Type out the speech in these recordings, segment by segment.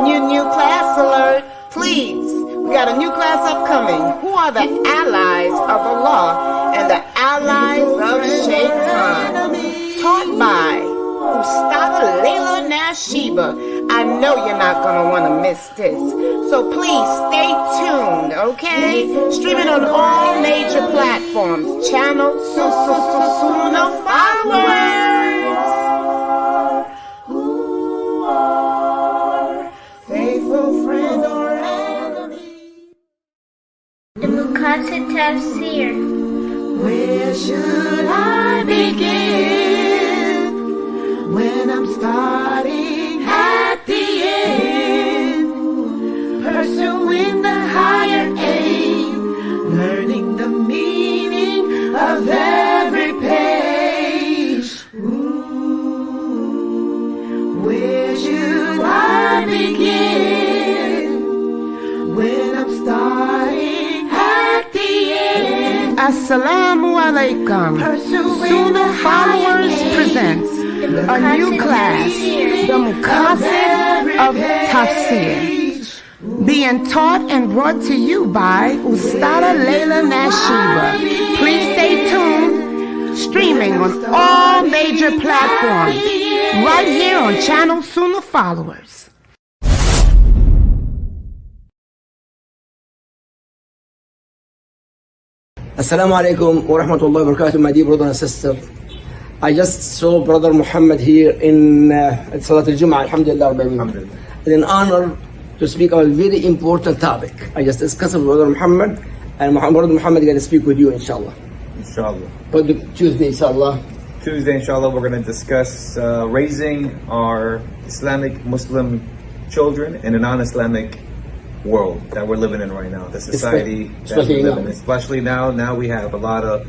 New class alert, please. We got a new class upcoming. Who are the allies of Allah and the allies of Shaitan? Taught by Ustad Layla Nashiba. I know you're not going to want to miss this. So please stay tuned, okay? Streaming on all major platforms. Channel Sunnahfollowers. Tafsir. Where should I begin when I'm starting at the end, pursuing the higher aim, learning the meaning of every page? Where should I begin when I'm starting? Assalamu alaikum. Sunnahfollowers presents a new class, the Muqasid of Tafsir, being taught and brought to you by Ustada Layla Nashiba. Please stay tuned, streaming on all major platforms, right here on channel Sunnahfollowers. Assalamu alaikum wa rahmatullahi wa barakatuh, my dear brother and sister. I just saw Brother Muhammad here in Salat al-Jum'ah, alhamdulillah. It's an honor to speak on a very important topic. I just discussed with Brother Muhammad, and Brother Muhammad is going to speak with you, inshallah. Inshallah. But Tuesday, inshallah. Tuesday, inshallah, we're going to discuss raising our Islamic Muslim children in a non-Islamic world that we're living in right now, the society that we live in. Especially now we have a lot of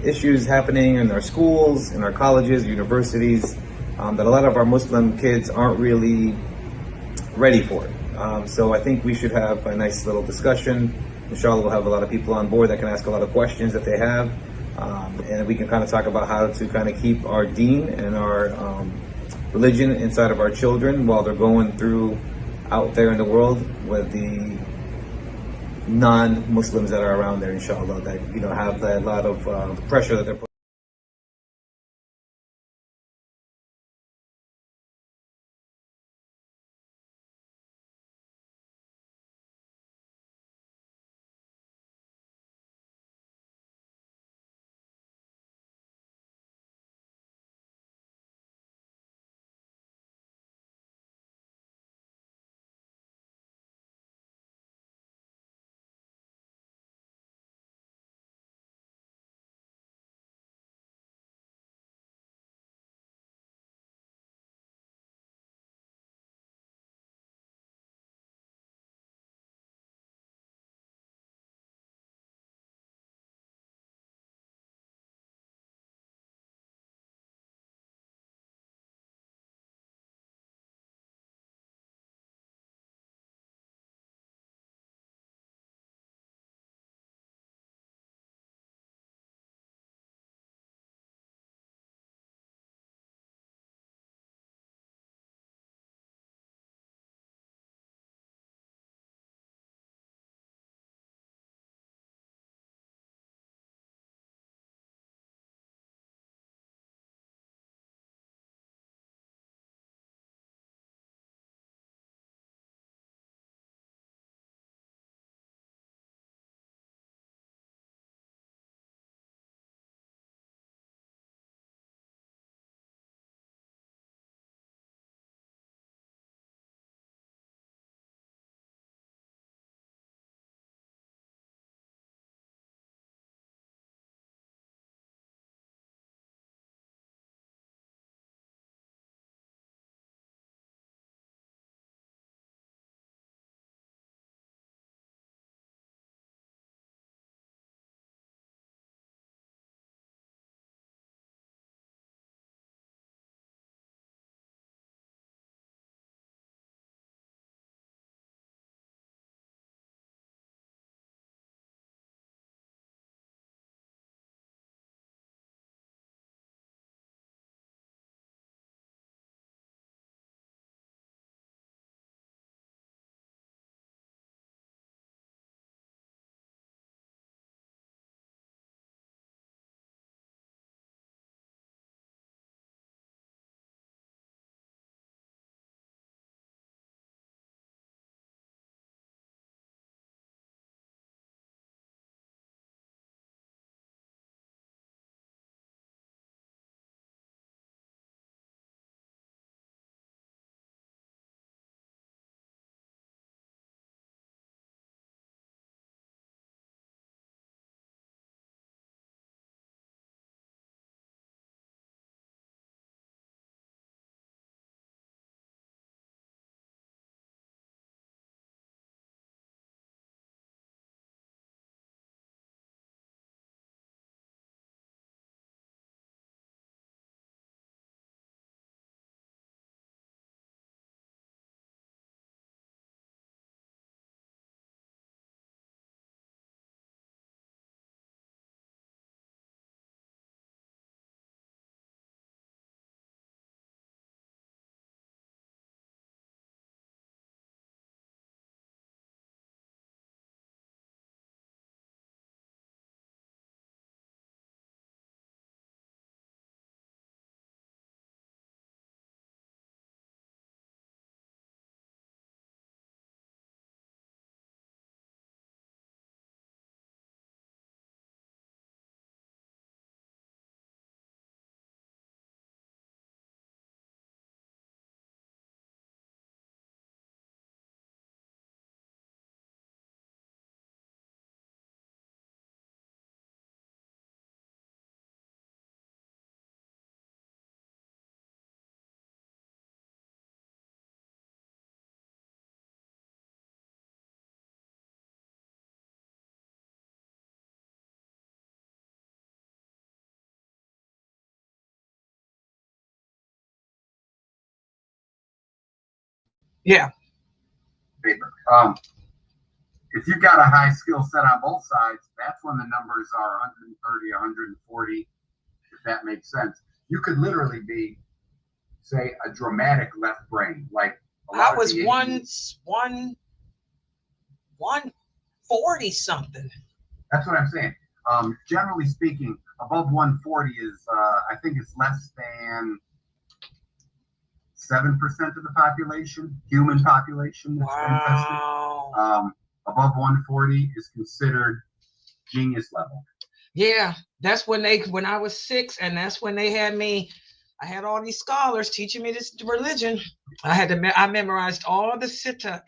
issues happening in our schools, in our colleges, universities, that a lot of our Muslim kids aren't really ready for. So I think we should have a nice little discussion. Inshallah, we'll have a lot of people on board that can ask a lot of questions that they have, and we can kind of talk about how to kind of keep our deen and our religion inside of our children while they're going through out there in the world with the non-Muslims that are around there, inshallah, that have a lot of pressure that they're putting. Yeah. Paper. If you've got a high skill set on both sides, that's when the numbers are 130, 140, if that makes sense. You could literally be, say, a dramatic left brain, like I was 140 something. That's what I'm saying. Generally speaking, above 140 is, I think it's less than 7% of the population, human population that's been tested. Above 140 is considered genius level. Yeah, that's when I was 6, and that's when they had me. I had all these scholars teaching me this religion. I memorized all the sitta,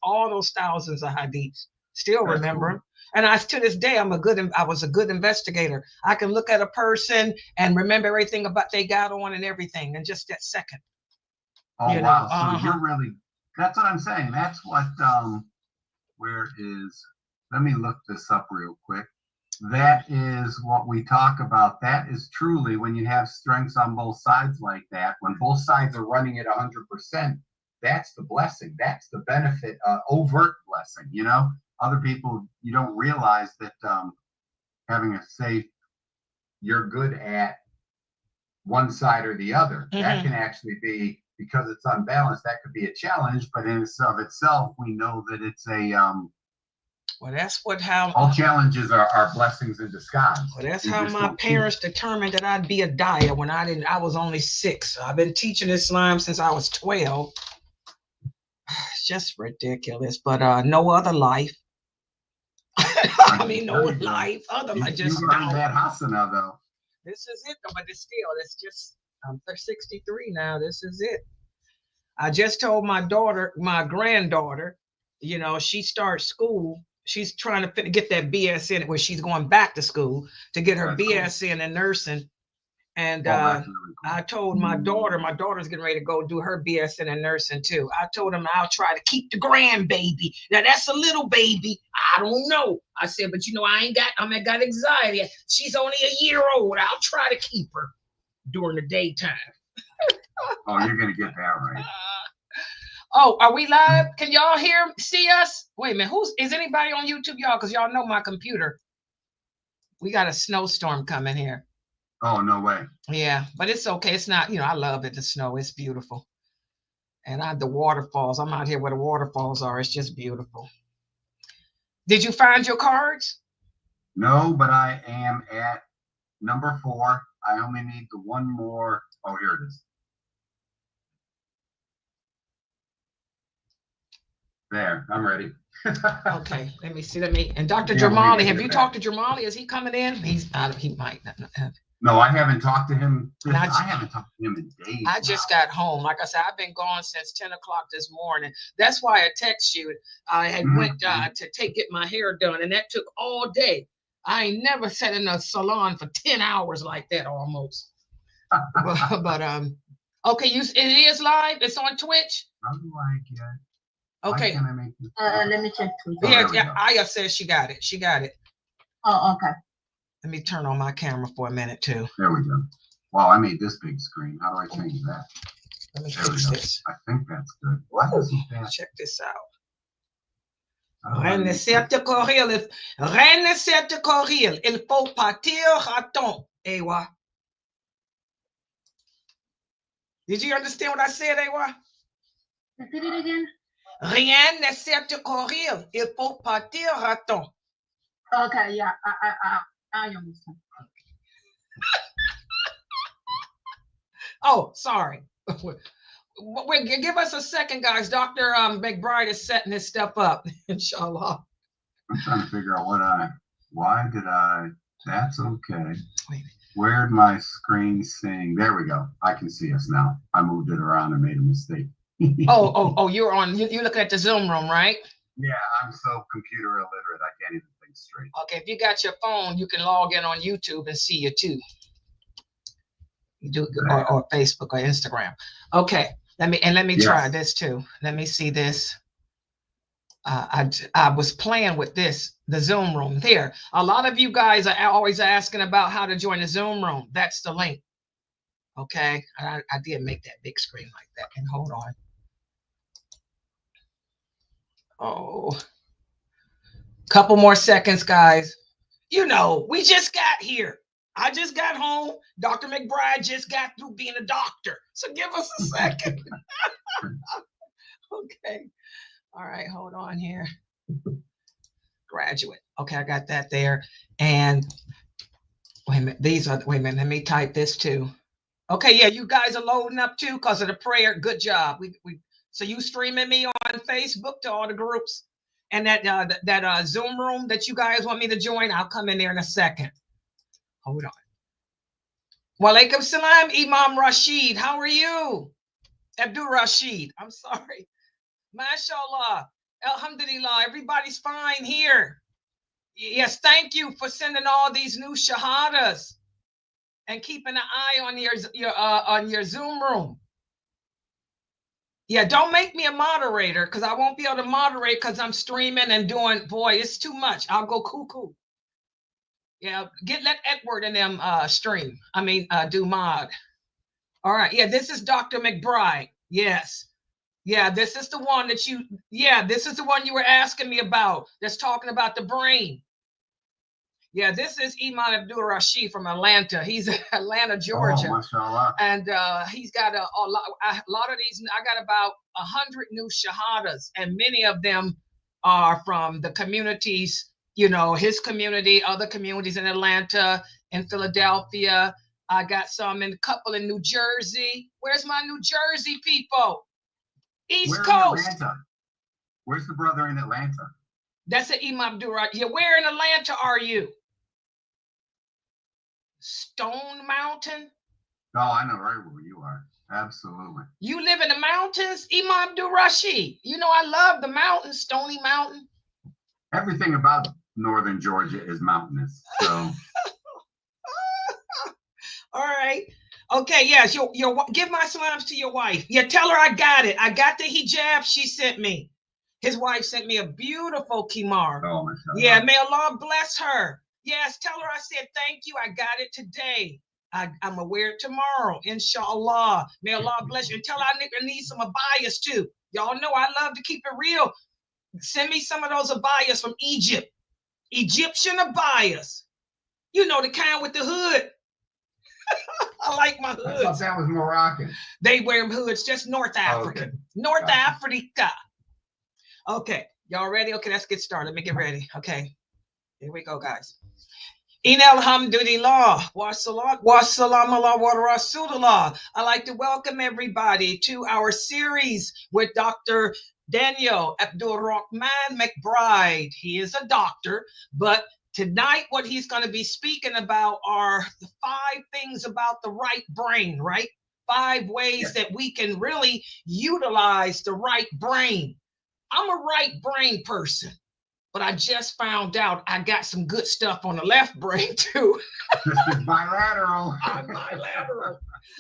all those thousands of hadiths. Still remember them. And to this day, I was a good investigator. I can look at a person and remember everything about they got on and everything in just that second. Oh, wow. So you're really, that's what I'm saying. That's what, let me look this up real quick. That is what we talk about. That is truly when you have strengths on both sides like that, when both sides are running at 100%, that's the blessing. That's the benefit, overt blessing, you know? Other people, you don't realize that having a say you're good at one side or the other, that can actually be, because it's unbalanced, that could be a challenge, but in of itself, we know that it's a, well, that's all challenges are blessings in disguise. Well, that's how my parents determined that I'd be a dyer when I was only 6. I've been teaching Islam since I was 12. It's just ridiculous, but no other life. I mean, no life. Other life. You earned that hasana, though. This is it, though, but it's just, I'm 63 now. This is it. I just told my granddaughter, you know, she starts school. She's trying to get that BS in it, where she's going back to school to get her BS in nursing. And I told my daughter's getting ready to go do her BS in nursing too. I told him I'll try to keep the grandbaby. Now that's a little baby. I don't know. I said, but you know, I got anxiety. She's only a year old. I'll try to keep her during the daytime. Oh, you're gonna get that right. Oh, are we live? Can y'all see us? Wait a minute. Is anybody on YouTube, y'all? Because y'all know my computer. We got a snowstorm coming here. Oh, no way. Yeah, but it's okay. It's not, you know, I love it, the snow. It's beautiful. And the waterfalls. I'm out here where the waterfalls are. It's just beautiful. Did you find your cards? No, but I am at number 4. I only need the one more. Oh, here it is. There, I'm ready. Okay, let me see. And Dr. Jamali, have you talked to Jamali? Is he coming in? He might not have. No, I haven't talked to him. I haven't talked to him in days. I just got home. Like I said, I've been gone since 10 o'clock this morning. That's why I text you. I had went to get my hair done, and that took all day. I ain't never sat in a salon for 10 hours like that almost. but okay, it is live. It's on Twitch. How do I get? Okay. Let me check. Yeah, Aya says she got it. She got it. Oh, okay. Let me turn on my camera for a minute too. There we go. Wow, I made this big screen. How do I change that? Let me fix this. I think that's good. What is that? Check this out. Rien ne sert de courir. Rien ne sert de courir. Il faut partir à temps. Ewa. Did you understand what I said, Ewa? Repeat it again. Rien ne sert de courir. Il faut partir à temps. Okay, yeah, I understand. Oh, sorry. Wait, give us a second, guys. Dr. McBride is setting this stuff up, inshallah. I'm trying to figure out that's okay. Where'd my screen sing? There we go. I can see us now. I moved it around and made a mistake. You're looking at the Zoom room, right? Yeah, I'm so computer illiterate, I can't even think straight. Okay, if you got your phone, you can log in on YouTube and see you too. You do, or Facebook or Instagram. Okay, let me try this too. Let me see this. I was playing with this, the Zoom room there. A lot of you guys are always asking about how to join the Zoom room. That's the link. Okay, I did make that big screen like that. And hold on. Oh, couple more seconds, guys. You know, we just got here. I just got home. Dr. McBride just got through being a doctor. So give us a second. Okay. All right, hold on here. Graduate. Okay, I got that there. And wait a minute. Wait a minute. Let me type this too. Okay, yeah, you guys are loading up too because of the prayer. Good job. So you streaming me on Facebook to all the groups, and that Zoom room that you guys want me to join, I'll come in there in a second. Hold on. Walaikum salam, Imam Rashid. How are you? Abdul Rashid. I'm sorry. MashaAllah. Alhamdulillah. Everybody's fine here. Yes, thank you for sending all these new shahadas and keeping an eye on your Zoom room. Yeah, don't make me a moderator because I won't be able to moderate because I'm streaming and doing, boy, it's too much. I'll go cuckoo. Yeah, let Edward and them stream. Do mod. All right. Yeah, this is Dr. McBride. Yes. Yeah, this is the one this is the one you were asking me about. That's talking about the brain. Yeah, this is Iman Abdul Rashid from Atlanta. He's in Atlanta, Georgia. Oh, mashallah. And he's got a lot of these. I got about 100 new shahadas, and many of them are from the communities, you know, his community, other communities in Atlanta, in Philadelphia. I got some in a couple in New Jersey. Where's my New Jersey people? East Coast. Atlanta. Where's the brother in Atlanta? That's an Imam Abdul Rashid. Yeah, where in Atlanta are you? Stone Mountain? No, I know right where you are. Absolutely. You live in the mountains, Imam Abdul Rashid. You know I love the mountains, Stony Mountain. Everything about northern Georgia is mountainous. So. All right. Okay, yes, give my salams to your wife. Yeah, tell her I got it. I got the hijab she sent me. His wife sent me a beautiful kimar. Oh, yeah, may Allah bless her. Yes, tell her I said thank you. I got it today. I'm gonna wear it tomorrow, inshallah. May Allah bless you. And tell her I need some abayas too. Y'all know I love to keep it real. Send me some of those abayas from Egypt. Egyptian abayas. You know, the kind with the hood. I like my hoods. I thought that was Moroccan. They wear hoods, just North African. Okay. North Africa. Okay, y'all ready? Okay, let's get started. Let me get ready. Okay, here we go, guys. In alhamdulillah, wa salam ala wa rasulullah. I'd like to welcome everybody to our series with Dr. Daniel Abdul Rahman McBride. He is a doctor, but tonight what he's going to be speaking about are the 5 things about the right brain, right? 5 ways that we can really utilize the right brain. I'm a right brain person, but I just found out I got some good stuff on the left brain too. This is bilateral. I'm bilateral.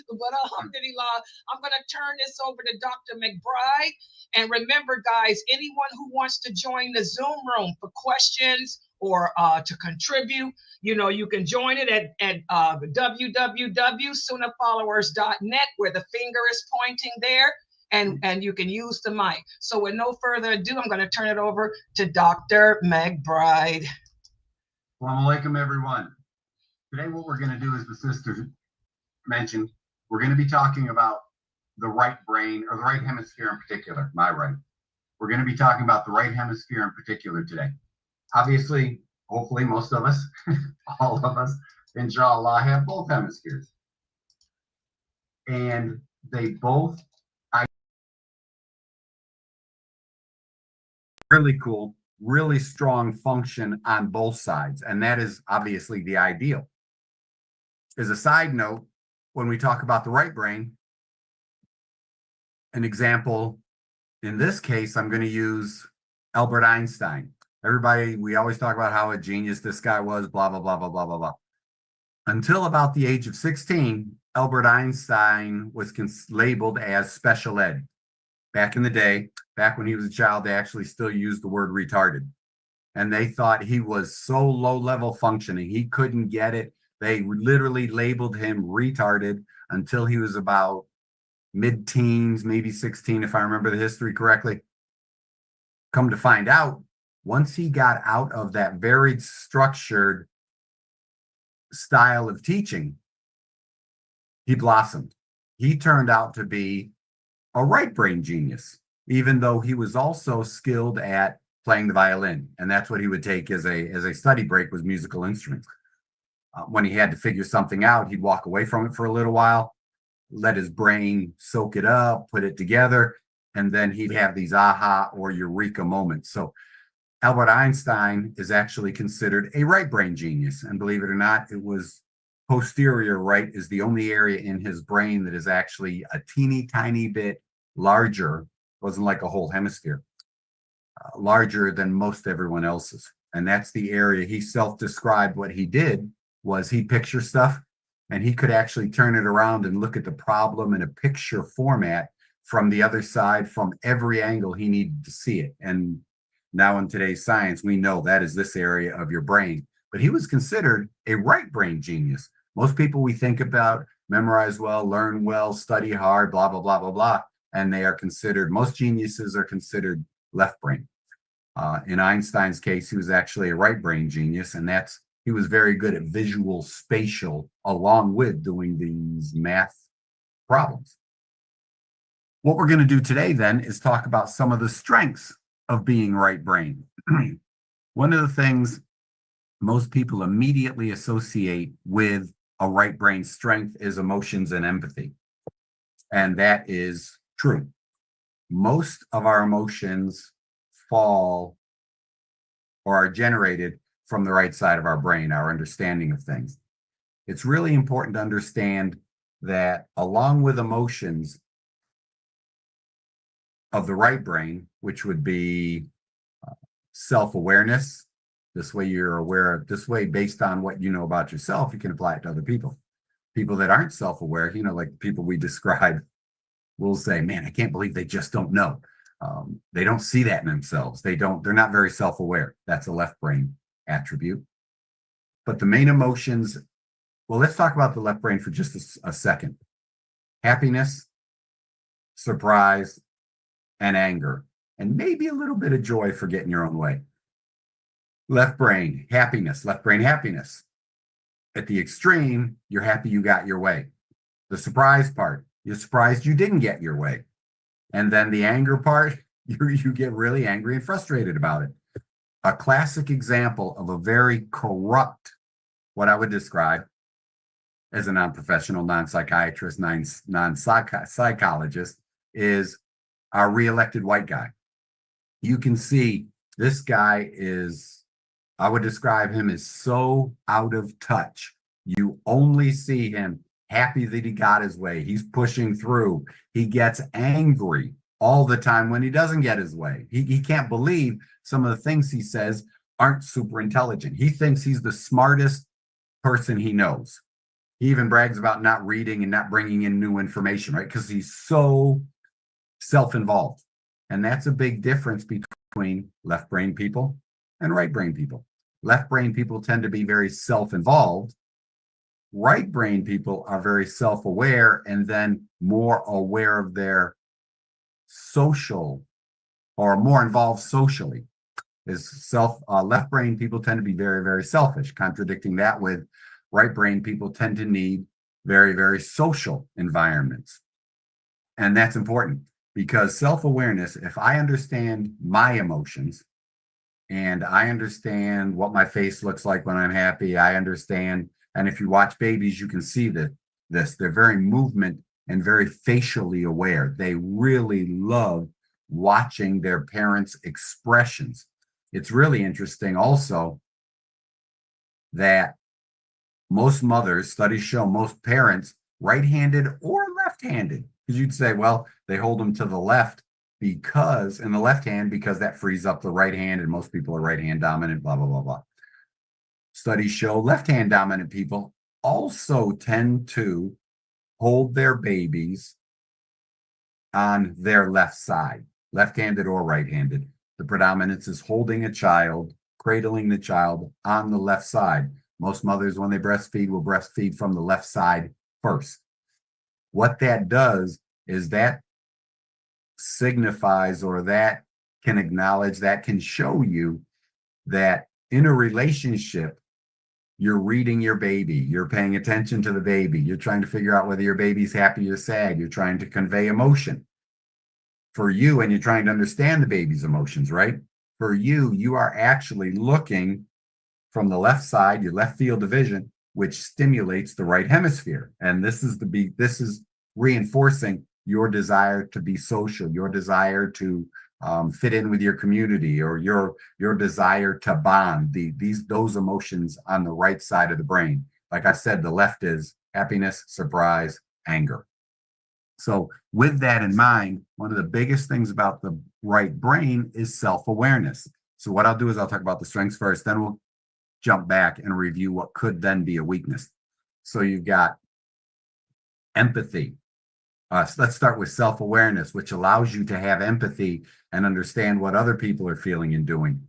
But alhamdulillah, I'm going to turn this over to Dr. McBride. And remember, guys, anyone who wants to join the Zoom room for questions or to contribute, you know, you can join it at www.sunnahfollowers.net, where the finger is pointing there. And you can use the mic. So with no further ado, I'm going to turn it over to Dr. McBride. Assalamu alaikum, everyone. Today what we're going to do, as the sister mentioned, we're going to be talking about the right brain, or the right hemisphere in particular, my right. We're going to be talking about the right hemisphere in particular today. Obviously, hopefully most of us, all of us, inshallah, have both hemispheres. And they both really cool, really strong function on both sides. And that is obviously the ideal. As a side note, when we talk about the right brain, an example, in this case, I'm going to use Albert Einstein. Everybody, we always talk about how a genius this guy was, blah, blah, blah, blah, blah, blah, blah. Until about the age of 16, Albert Einstein was labeled as special ed. Back in the day, back when he was a child, they actually still used the word retarded. And they thought he was so low-level functioning, he couldn't get it. They literally labeled him retarded until he was about mid-teens, maybe 16, if I remember the history correctly. Come to find out, once he got out of that very structured style of teaching, he blossomed. He turned out to be a right brain genius, even though he was also skilled at playing the violin. And that's what he would take as a study break, was musical instruments. When he had to figure something out, he'd walk away from it for a little while, let his brain soak it up, put it together, and then he'd have these aha or eureka moments. So Albert Einstein is actually considered a right brain genius. And believe it or not, it was posterior right is the only area in his brain that is actually a teeny tiny bit larger, wasn't like a whole hemisphere, larger than most everyone else's. And that's the area he self-described. What he did was he picture stuff, and he could actually turn it around and look at the problem in a picture format from the other side, from every angle he needed to see it. And now in today's science, we know that is this area of your brain. But he was considered a right brain genius. Most people we think about memorize well, learn well, study hard, blah, blah, blah, blah, blah. And they are considered, most geniuses are considered left brain. In Einstein's case, he was actually a right brain genius, and he was very good at visual spatial along with doing these math problems. What we're going to do today then is talk about some of the strengths of being right brain. One of the things most people immediately associate with a right brain strength is emotions and empathy. And that is true. Most of our emotions fall or are generated from the right side of our brain, our understanding of things. It's really important to understand that along with emotions of the right brain, which would be self-awareness, this way you're aware, this way based on what you know about yourself, you can apply it to other people. People that aren't self-aware, like the people we describe, will say, man, I can't believe they just don't know. They don't see that in themselves. They're not very self-aware. That's a left brain attribute. But the main emotions, well, let's talk about the left brain for just a second. Happiness, surprise, and anger, and maybe a little bit of joy for getting your own way. Left brain happiness, left brain happiness. At the extreme, you're happy you got your way. The surprise part, you're surprised you didn't get your way. And then the anger part, you get really angry and frustrated about it. A classic example of a very corrupt, what I would describe as a non-professional, non-psychiatrist, non-psychologist, is our reelected white guy. You can see this guy is, I would describe him as so out of touch. You only see him happy that he got his way. He's pushing through. He gets angry all the time when he doesn't get his way. He can't believe some of the things he says aren't super intelligent. He thinks he's the smartest person he knows. He even brags about not reading and not bringing in new information, right? Because he's so self-involved. And that's a big difference between left brain people and right brain people. Left brain people tend to be very self-involved. Right brain people are very self-aware and then more aware of their social, or more involved socially. Left brain people tend to be very, very selfish, contradicting that with right brain people tend to need very, very social environments. And that's important, because self-awareness, if I understand my emotions and I understand what my face looks like when I'm happy, I understand, and if you watch babies, you can see this, they're very movement and very facially aware. They really love watching their parents' expressions. It's really interesting also that most mothers, studies show most parents, right-handed or left-handed, because you'd say, well, they hold them to the left because, in the left hand, because that frees up the right hand, and most people are right-hand dominant, blah, blah, blah, blah. Studies show left-hand dominant people also tend to hold their babies on their left side, left-handed or right-handed. The predominance is holding a child, cradling the child on the left side. Most mothers, when they breastfeed, will breastfeed from the left side first. What that does is that signifies, or that can acknowledge, that can show you that in a relationship, you're reading your baby, you're paying attention to the baby, you're trying to figure out whether your baby's happy or sad, you're trying to convey emotion for you, and you're trying to understand the baby's emotions, right? For you, you are actually looking from the left side, your left field of vision, which stimulates the right hemisphere. And this is reinforcing your desire to be social, your desire to fit in with your community, or your desire to bond. Those emotions on the right side of the brain. Like I said, the left is happiness, surprise, anger. So with that in mind, one of the biggest things about the right brain is self-awareness. So what I'll do is I'll talk about the strengths first, then we'll jump back and review what could then be a weakness. So you've got empathy. Let's start with self-awareness, which allows you to have empathy and understand what other people are feeling and doing.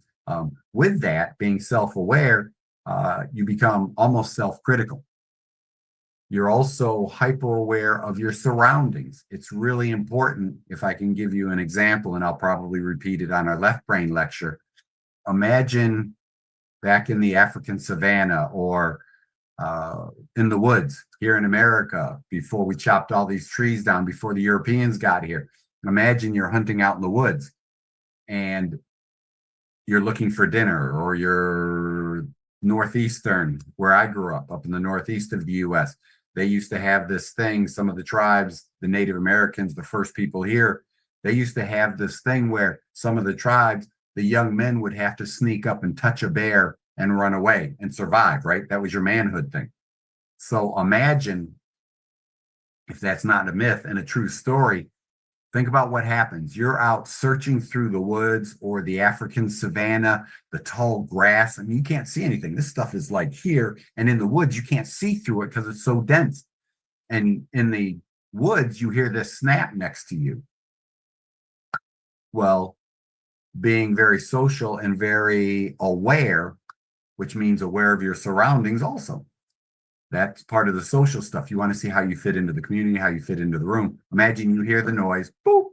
With that, being self-aware, you become almost self-critical. You're also hyper-aware of your surroundings. It's really important, if I can give you an example, and I'll probably repeat it on our left brain lecture. Imagine back in the African savannah, or in the woods here in America, before we chopped all these trees down, before the Europeans got here. Imagine you're hunting out in the woods and you're looking for dinner, or you're northeastern, where I grew up in the northeast of the US. They used to have this thing, some of the tribes, the Native Americans, the first people here, they used to have this thing where some of the tribes, the young men would have to sneak up and touch a bear and run away and survive, right? That was your manhood thing. So imagine if that's not a myth and a true story. Think about what happens. You're out searching through the woods or the African savannah, the tall grass, and you can't see anything. This stuff is like here, and in the woods, you can't see through it because it's so dense. And in the woods, you hear this snap next to you. Well, being very social and very aware, which means aware of your surroundings also. That's part of the social stuff. You want to see how you fit into the community, how you fit into the room. Imagine you hear the noise, boop,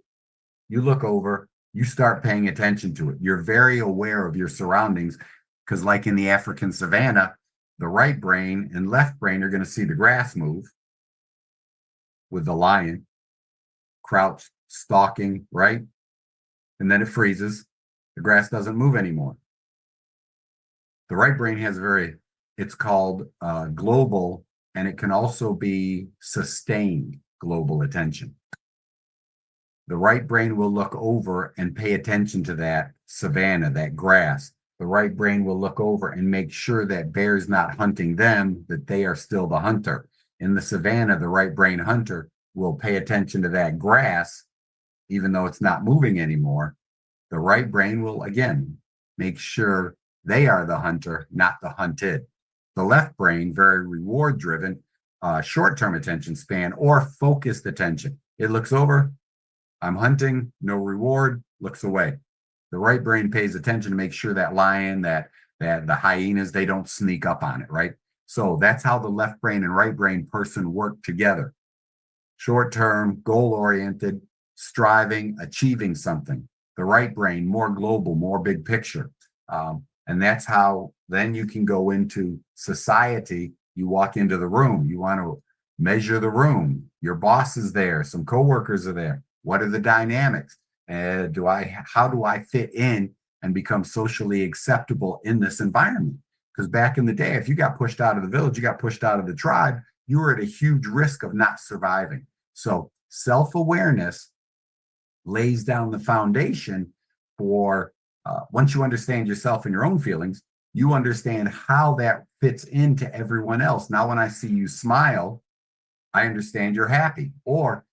you look over, you start paying attention to it. You're very aware of your surroundings, because like in the African savannah, the right brain and left brain are going to see the grass move with the lion, crouched, stalking, right? And then it freezes. The grass doesn't move anymore. The right brain has it's called global, and it can also be sustained global attention. The right brain will look over and pay attention to that savanna, that grass. The right brain will look over and make sure that bear's not hunting them, that they are still the hunter. In the savanna, the right brain hunter will pay attention to that grass, even though it's not moving anymore. The right brain will, again, make sure they are the hunter, not the hunted. The left brain, very reward driven, short-term attention span, or focused attention. It looks over, I'm hunting, no reward, looks away. The right brain pays attention to make sure that lion, that the hyenas, they don't sneak up on it, right? So that's how the left brain and right brain person work together. Short-term, goal-oriented, striving, achieving something. The right brain, more global, more big picture. And that's how then you can go into society. You walk into the room, you want to measure the room. Your boss is there, some coworkers are there. What are the dynamics? How do I fit in and become socially acceptable in this environment? Because back in the day, if you got pushed out of the village, you got pushed out of the tribe, you were at a huge risk of not surviving. So self-awareness lays down the foundation for once you understand yourself and your own feelings, you understand how that fits into everyone else. Now, when I see you smile, I understand you're happy. Or,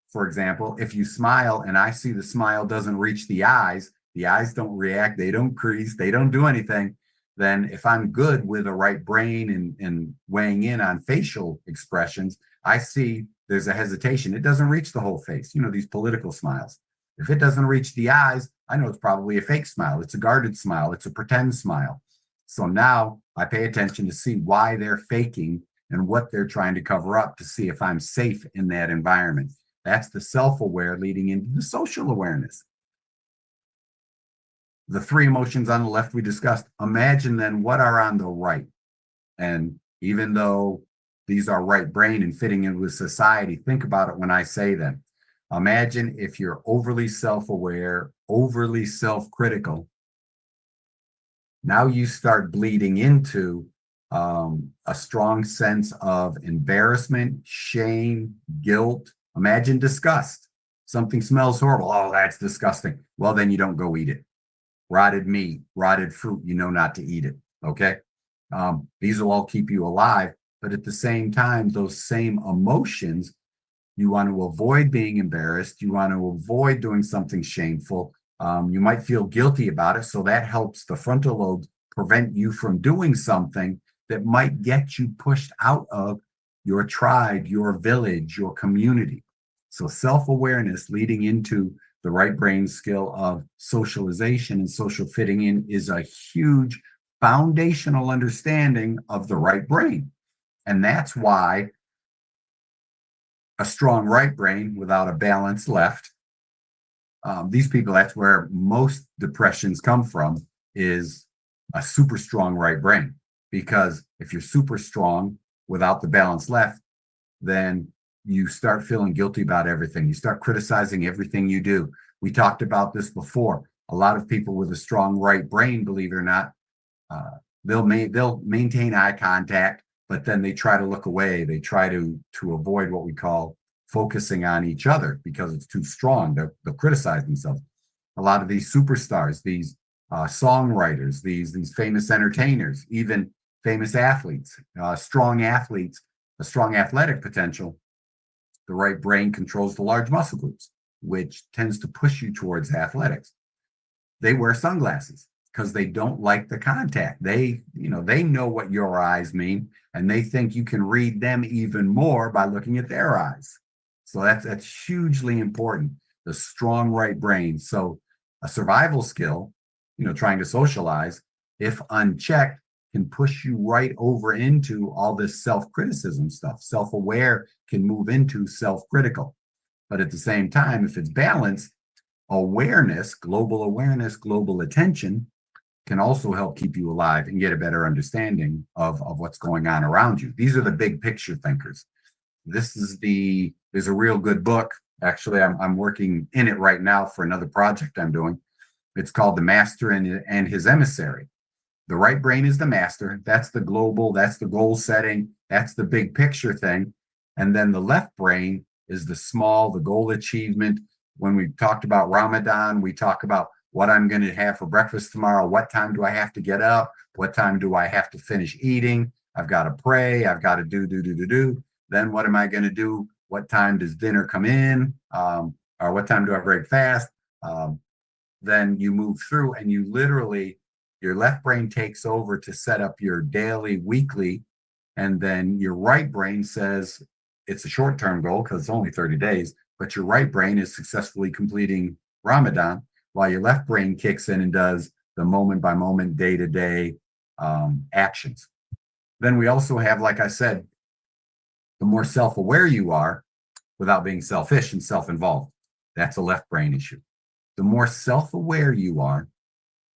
for example, if you smile and I see the smile doesn't reach the eyes don't react, they don't crease, they don't do anything, then if I'm good with a right brain and weighing in on facial expressions, I see there's a hesitation. It doesn't reach the whole face, these political smiles. If it doesn't reach the eyes, I know it's probably a fake smile. It's a guarded smile. It's a pretend smile. So now I pay attention to see why they're faking and what they're trying to cover up, to see if I'm safe in that environment. That's the self-aware leading into the social awareness. the three emotions on the left we discussed. Imagine then what are on the right. And even though these are right brain and fitting in with society, think about it when I say them. Imagine if you're overly self-aware, overly self-critical. Now you start bleeding into a strong sense of embarrassment, shame, guilt. Imagine disgust. Something smells horrible. Oh, that's disgusting. Well, then you don't go eat it. Rotted meat, rotted fruit, you know not to eat it. Okay. These will all keep you alive. But at the same time, those same emotions, you want to avoid being embarrassed. You want to avoid doing something shameful. You might feel guilty about it. So that helps the frontal lobe prevent you from doing something that might get you pushed out of your tribe, your village, your community. So self-awareness leading into the right brain skill of socialization and social fitting in is a huge foundational understanding of the right brain. And that's why a strong right brain without a balanced left, these people, that's where most depressions come from, is a super strong right brain. Because if you're super strong without the balanced left, then you start feeling guilty about everything. You start criticizing everything you do. We talked about this before. A lot of people with a strong right brain, believe it or not, they'll maintain eye contact, but then they try to look away. They try to avoid what we call focusing on each other because it's too strong. They'll criticize themselves. A lot of these superstars, these songwriters, these famous entertainers, even famous athletes, strong athletes, a strong athletic potential, the right brain controls the large muscle groups, which tends to push you towards athletics. They wear sunglasses because they don't like the contact. They know what your eyes mean, and they think you can read them even more by looking at their eyes. So that's hugely important, the strong right brain. So a survival skill, trying to socialize, if unchecked, can push you right over into all this self-criticism stuff. Self-aware can move into self-critical. But at the same time, if it's balanced, awareness, global attention can also help keep you alive and get a better understanding of what's going on around you. These are the big picture thinkers. There's a real good book. Actually, I'm working in it right now for another project I'm doing. It's called The Master and His Emissary. The right brain is the master. That's the global, that's the goal setting, that's the big picture thing. And then the left brain is the small, the goal achievement. When we talked about Ramadan, we talk about what I'm going to have for breakfast tomorrow. What time do I have to get up? What time do I have to finish eating? I've got to pray. I've got to do. Then what am I going to do? What time does dinner come in? Or what time do I break fast? Then you move through and you literally, your left brain takes over to set up your daily, weekly, and then your right brain says it's a short-term goal because it's only 30 days, but your right brain is successfully completing Ramadan, while your left brain kicks in and does the moment-by-moment, day-to-day actions. Then we also have, like I said, the more self-aware you are without being selfish and self-involved. That's a left brain issue. The more self-aware you are,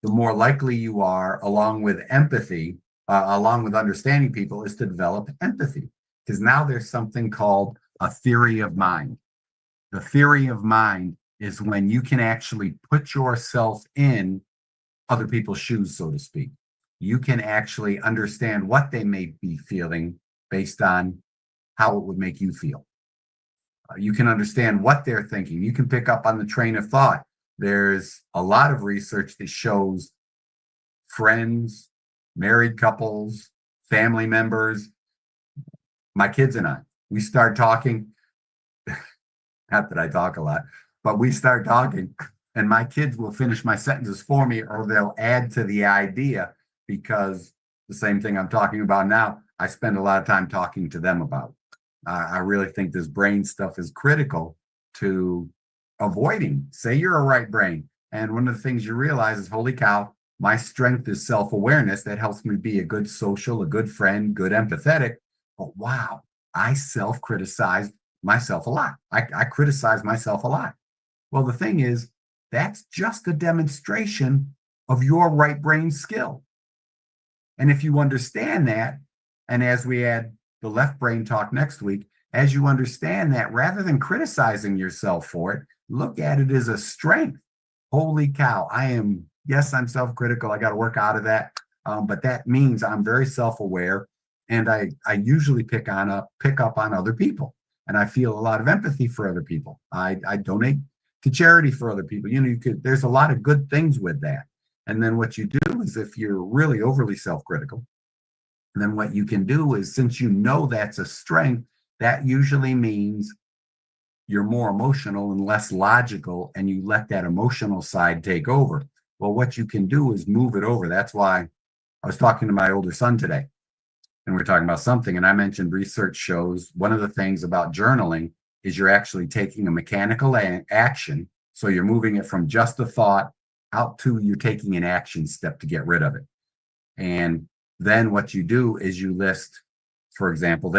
the more likely you are, along with empathy, along with understanding people, is to develop empathy. Because now there's something called a theory of mind. The theory of mind is when you can actually put yourself in other people's shoes, so to speak. You can actually understand what they may be feeling based on how it would make you feel. You can understand what they're thinking. You can pick up on the train of thought. There's a lot of research that shows friends, married couples, family members, my kids and I, we start talking. Not that I talk a lot, but we start talking and my kids will finish my sentences for me, or they'll add to the idea, because the same thing I'm talking about now, I spend a lot of time talking to them about. I really think this brain stuff is critical to avoiding. Say you're a right brain, and one of the things you realize is, holy cow, my strength is self-awareness. That helps me be a good social, a good friend, good empathetic. But wow, I self-criticize myself a lot. I criticize myself a lot. Well, the thing is, that's just a demonstration of your right brain skill. And if you understand that, and as we add the left brain talk next week, as you understand that, rather than criticizing yourself for it, look at it as a strength. Holy cow, yes, I'm self-critical. I got to work out of that. But that means I'm very self-aware, and I usually pick up on other people, and I feel a lot of empathy for other people. I donate to charity for other people. There's a lot of good things with that. And then what you do is, if you're really overly self-critical, then what you can do is, since you know that's a strength, that usually means you're more emotional and less logical, and you let that emotional side take over. Well, what you can do is move it over. That's why I was talking to my older son today, and we were talking about something, and I mentioned research shows one of the things about journaling is you're actually taking a mechanical action. So you're moving it from just a thought out to you're taking an action step to get rid of it. And then what you do is you list, for example,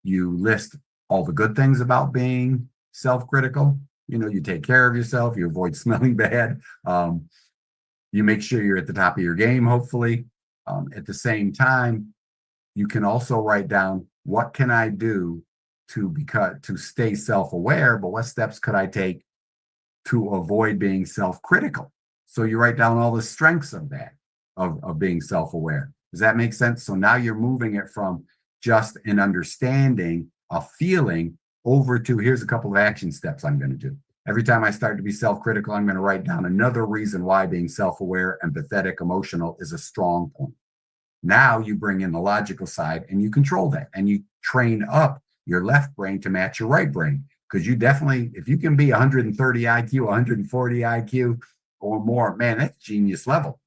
you list all the good things about being self-critical. You take care of yourself, you avoid smelling bad. You make sure you're at the top of your game, hopefully. At the same time, you can also write down, what can I do to stay self-aware, but what steps could I take to avoid being self-critical? So you write down all the strengths of that, of being self-aware. Does that make sense? So now you're moving it from just an understanding, a feeling, over to here's a couple of action steps I'm going to do. Every time I start to be self-critical, I'm going to write down another reason why being self-aware, empathetic, emotional is a strong point. Now you bring in the logical side and you control that, and you train up your left brain to match your right brain. Because you definitely, if you can be 130 IQ, 140 IQ or more, man, that's genius level.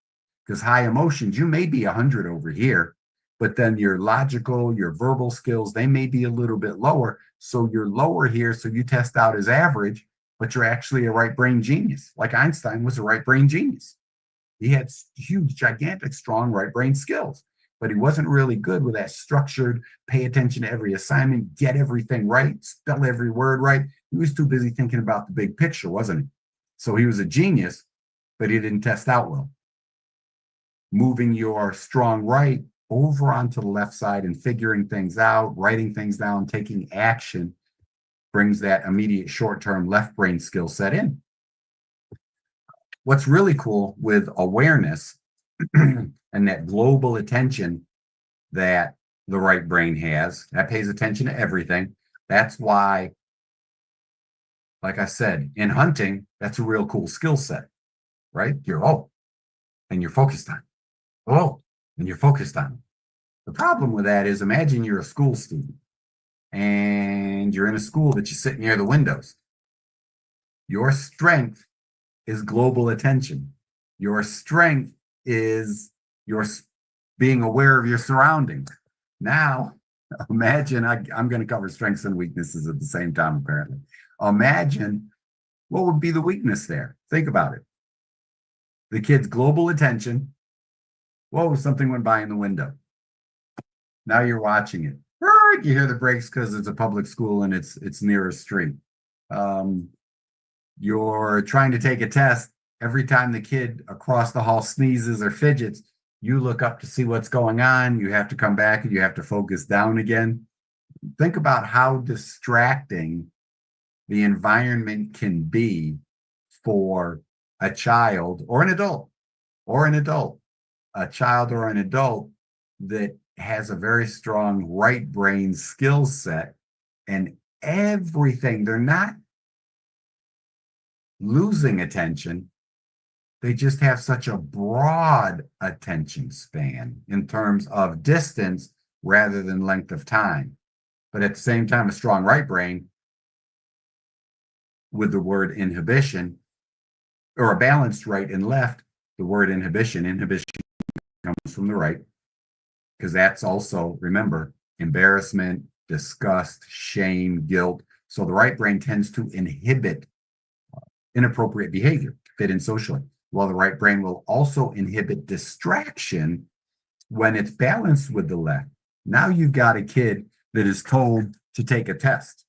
Because high emotions, you may be 100 over here, but then your logical, your verbal skills, they may be a little bit lower. So you're lower here, so you test out as average, but you're actually a right brain genius. Like Einstein was a right brain genius. He had huge, gigantic, strong right brain skills, but he wasn't really good with that structured, pay attention to every assignment, get everything right, spell every word right. He was too busy thinking about the big picture, wasn't he? So he was a genius, but he didn't test out well. Moving your strong right over onto the left side and figuring things out, writing things down, taking action, brings that immediate short-term left brain skill set in. What's really cool with awareness and that global attention that the right brain has, that pays attention to everything. That's why, like I said, in hunting, that's a real cool skill set, right? And you're focused on it. And you're focused on it. The problem with that is, imagine you're a school student and you're in a school that you sit near the windows. Your strength is global attention. Your strength is your being aware of your surroundings. Now, imagine, I'm going to cover strengths and weaknesses at the same time, apparently. Imagine what would be the weakness there. Think about it. The kid's global attention. Whoa, something went by in the window. Now you're watching it. You hear the brakes because it's a public school and it's near a street. You're trying to take a test. Every time the kid across the hall sneezes or fidgets, you look up to see what's going on. You have to come back and you have to focus down again. Think about how distracting the environment can be for a child or an adult, a child or an adult that has a very strong right brain skill set, and everything, they're not losing attention. They just have such a broad attention span in terms of distance rather than length of time. But at the same time, a strong right brain with the word inhibition, or a balanced right and left, the word inhibition comes from the right, because that's also, remember, embarrassment, disgust, shame, guilt. So the right brain tends to inhibit inappropriate behavior, fit in socially, while the right brain will also inhibit distraction when it's balanced with the left. Now you've got a kid that is told to take a test.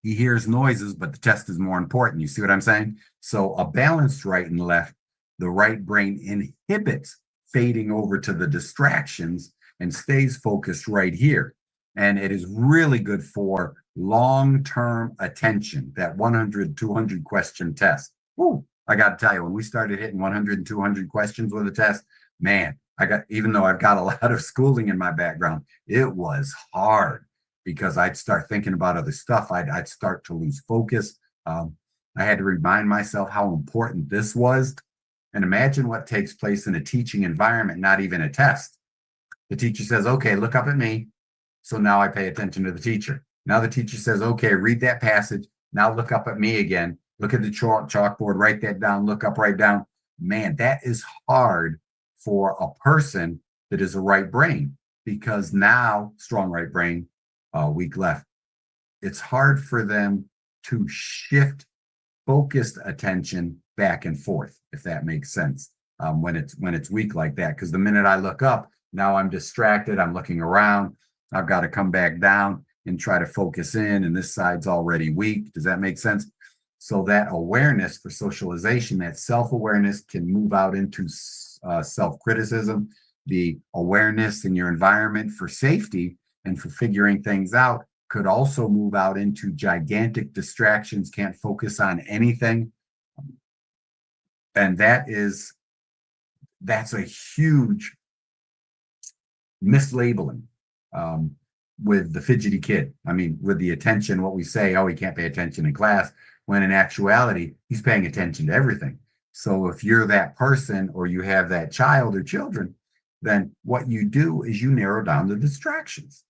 He hears noises, but the test is more important. You see what I'm saying? So a balanced right and left The right brain inhibits fading over to the distractions and stays focused right here. And it is really good for long-term attention, that 100, 200 question test. Woo, I got to tell you, when we started hitting 100 and 200 questions with a test, man, even though I've got a lot of schooling in my background, it was hard because I'd start thinking about other stuff. I'd start to lose focus. I had to remind myself how important this was. And imagine what takes place in a teaching environment, not even a test. The teacher says, okay, look up at me. So now I pay attention to the teacher. Now the teacher says, okay, read that passage. Now look up at me again. Look at the chalkboard, write that down, look up, write down. Man, that is hard for a person that is a right brain, because now, strong right brain, weak left. It's hard for them to shift focused attention back and forth, if that makes sense, when it's weak like that. Because the minute I look up, now I'm distracted, I'm looking around, I've got to come back down and try to focus in, and this side's already weak. Does that make sense? So that awareness for socialization, that self-awareness, can move out into self-criticism, the awareness in your environment for safety and for figuring things out could also move out into gigantic distractions, can't focus on anything. And that's a huge mislabeling with the fidgety kid. I mean, with the attention, what we say, oh, he can't pay attention in class, when in actuality, he's paying attention to everything. So if you're that person, or you have that child or children, then what you do is you narrow down the distractions.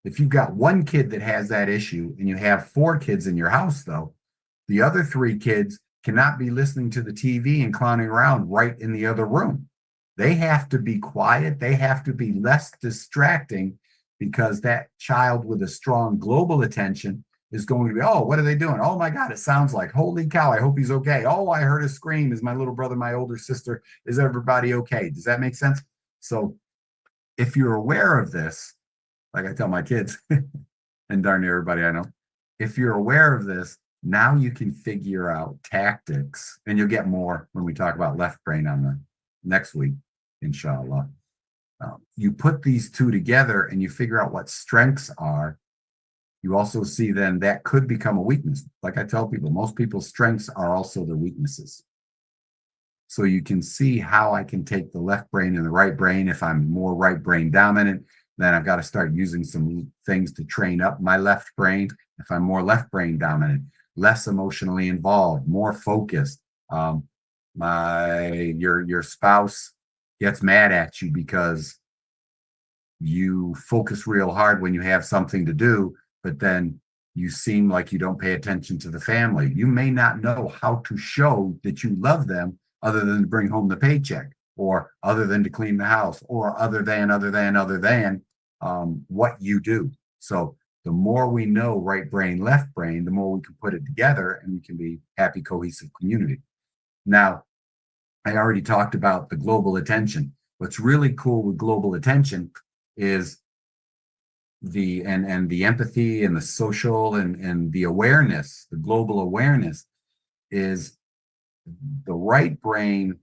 If you've got one kid that has that issue and you have 4 kids in your house, though, the other 3 kids cannot be listening to the TV and clowning around right in the other room. They have to be quiet. They have to be less distracting, because that child with a strong global attention is going to be, oh, what are they doing? Oh my God, it sounds like, holy cow, I hope he's okay. Oh, I heard a scream. Is my little brother, my older sister, is everybody okay? Does that make sense? So if you're aware of this, like I tell my kids, and darn near everybody I know, if you're aware of this, now you can figure out tactics, and you'll get more when we talk about left brain on the next week, inshallah. You put these two together and you figure out what strengths are. You also see then that could become a weakness. Like I tell people, most people's strengths are also their weaknesses. So you can see how I can take the left brain and the right brain. If I'm more right brain dominant, then I've got to start using some things to train up my left brain. If I'm more left brain dominant, less emotionally involved, more focused. Your spouse gets mad at you because you focus real hard when you have something to do, but then you seem like you don't pay attention to the family. You may not know how to show that you love them other than to bring home the paycheck, or other than to clean the house, or other than what you do. So the more we know right brain, left brain, the more we can put it together and we can be happy, cohesive community. Now, I already talked about the global attention. What's really cool with global attention is the empathy and the social and the awareness, the global awareness, is the right brain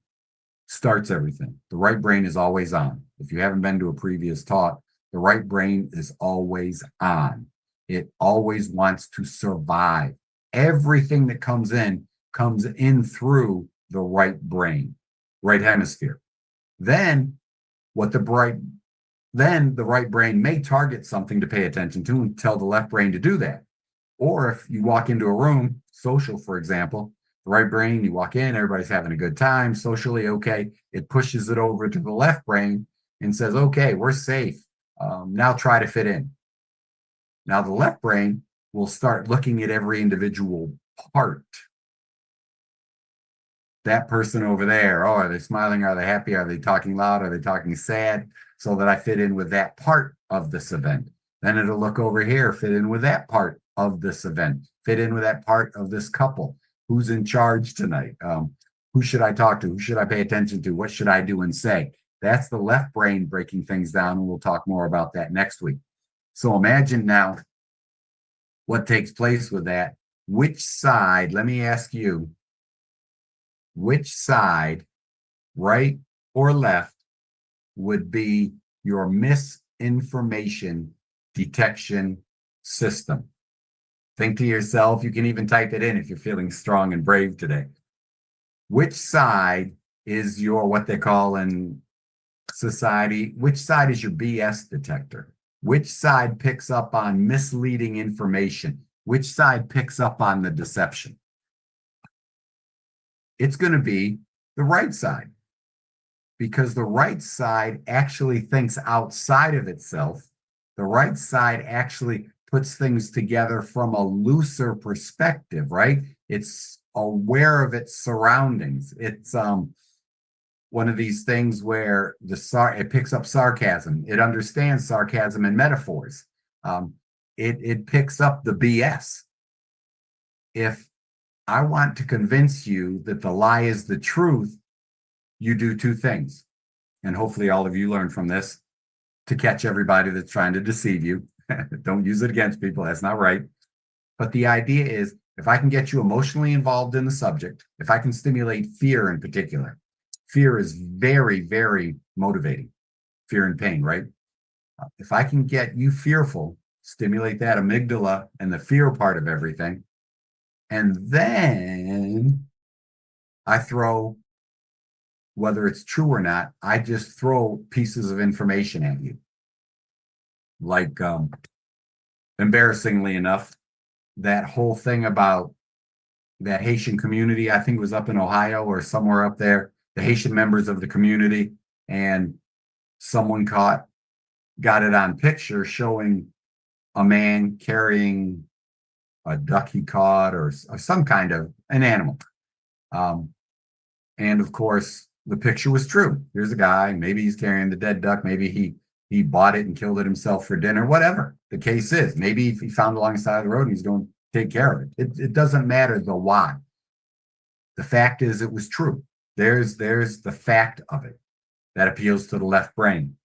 starts everything. The right brain is always on. If you haven't been to a previous talk, the right brain is always on. It always wants to survive. Everything that comes in through the right brain, right hemisphere. Then the right brain may target something to pay attention to and tell the left brain to do that. Or if you walk into a room, social, for example, the right brain, you walk in, everybody's having a good time, socially, okay. It pushes it over to the left brain and says, okay, we're safe. Now try to fit in. Now the left brain will start looking at every individual part. That person over there, oh, are they smiling? Are they happy? Are they talking loud? Are they talking sad? So that I fit in with that part of this event. Then it'll look over here, fit in with that part of this event, fit in with that part of this couple. Who's in charge tonight? Who should I talk to? Who should I pay attention to? What should I do and say? That's the left brain breaking things down, and we'll talk more about that next week. So imagine now what takes place with that. Which side, let me ask you, which side, right or left, would be your misinformation detection system. Think to yourself, you can even type it in if you're feeling strong and brave today. Which side is your, what they call in society, which side is your BS detector? Which side picks up on misleading information? Which side picks up on the deception? It's going to be the right side, because the right side actually thinks outside of itself. The right side actually puts things together from a looser perspective, right? It's aware of its surroundings. It's one of these things where it picks up sarcasm. It understands sarcasm and metaphors. It picks up the BS. If I want to convince you that the lie is the truth, you do two things. And hopefully all of you learn from this to catch everybody that's trying to deceive you. Don't use it against people. That's not right. But the idea is, if I can get you emotionally involved in the subject, if I can stimulate fear in particular, fear is very, very motivating. Fear and pain, right? If I can get you fearful, stimulate that amygdala and the fear part of everything, and then I throw, whether it's true or not, I just throw pieces of information at you. Like, embarrassingly enough, that whole thing about that Haitian community, I think it was up in Ohio or somewhere up there, the Haitian members of the community, and someone got it on picture showing a man carrying a duck he caught or some kind of an animal. And of course, the picture was true. Here's a guy, maybe he's carrying the dead duck, maybe he bought it and killed it himself for dinner, whatever the case is. Maybe he found it along the side of the road and he's going to take care of it. It doesn't matter the why. The fact is it was true. There's the fact of it. That appeals to the left brain.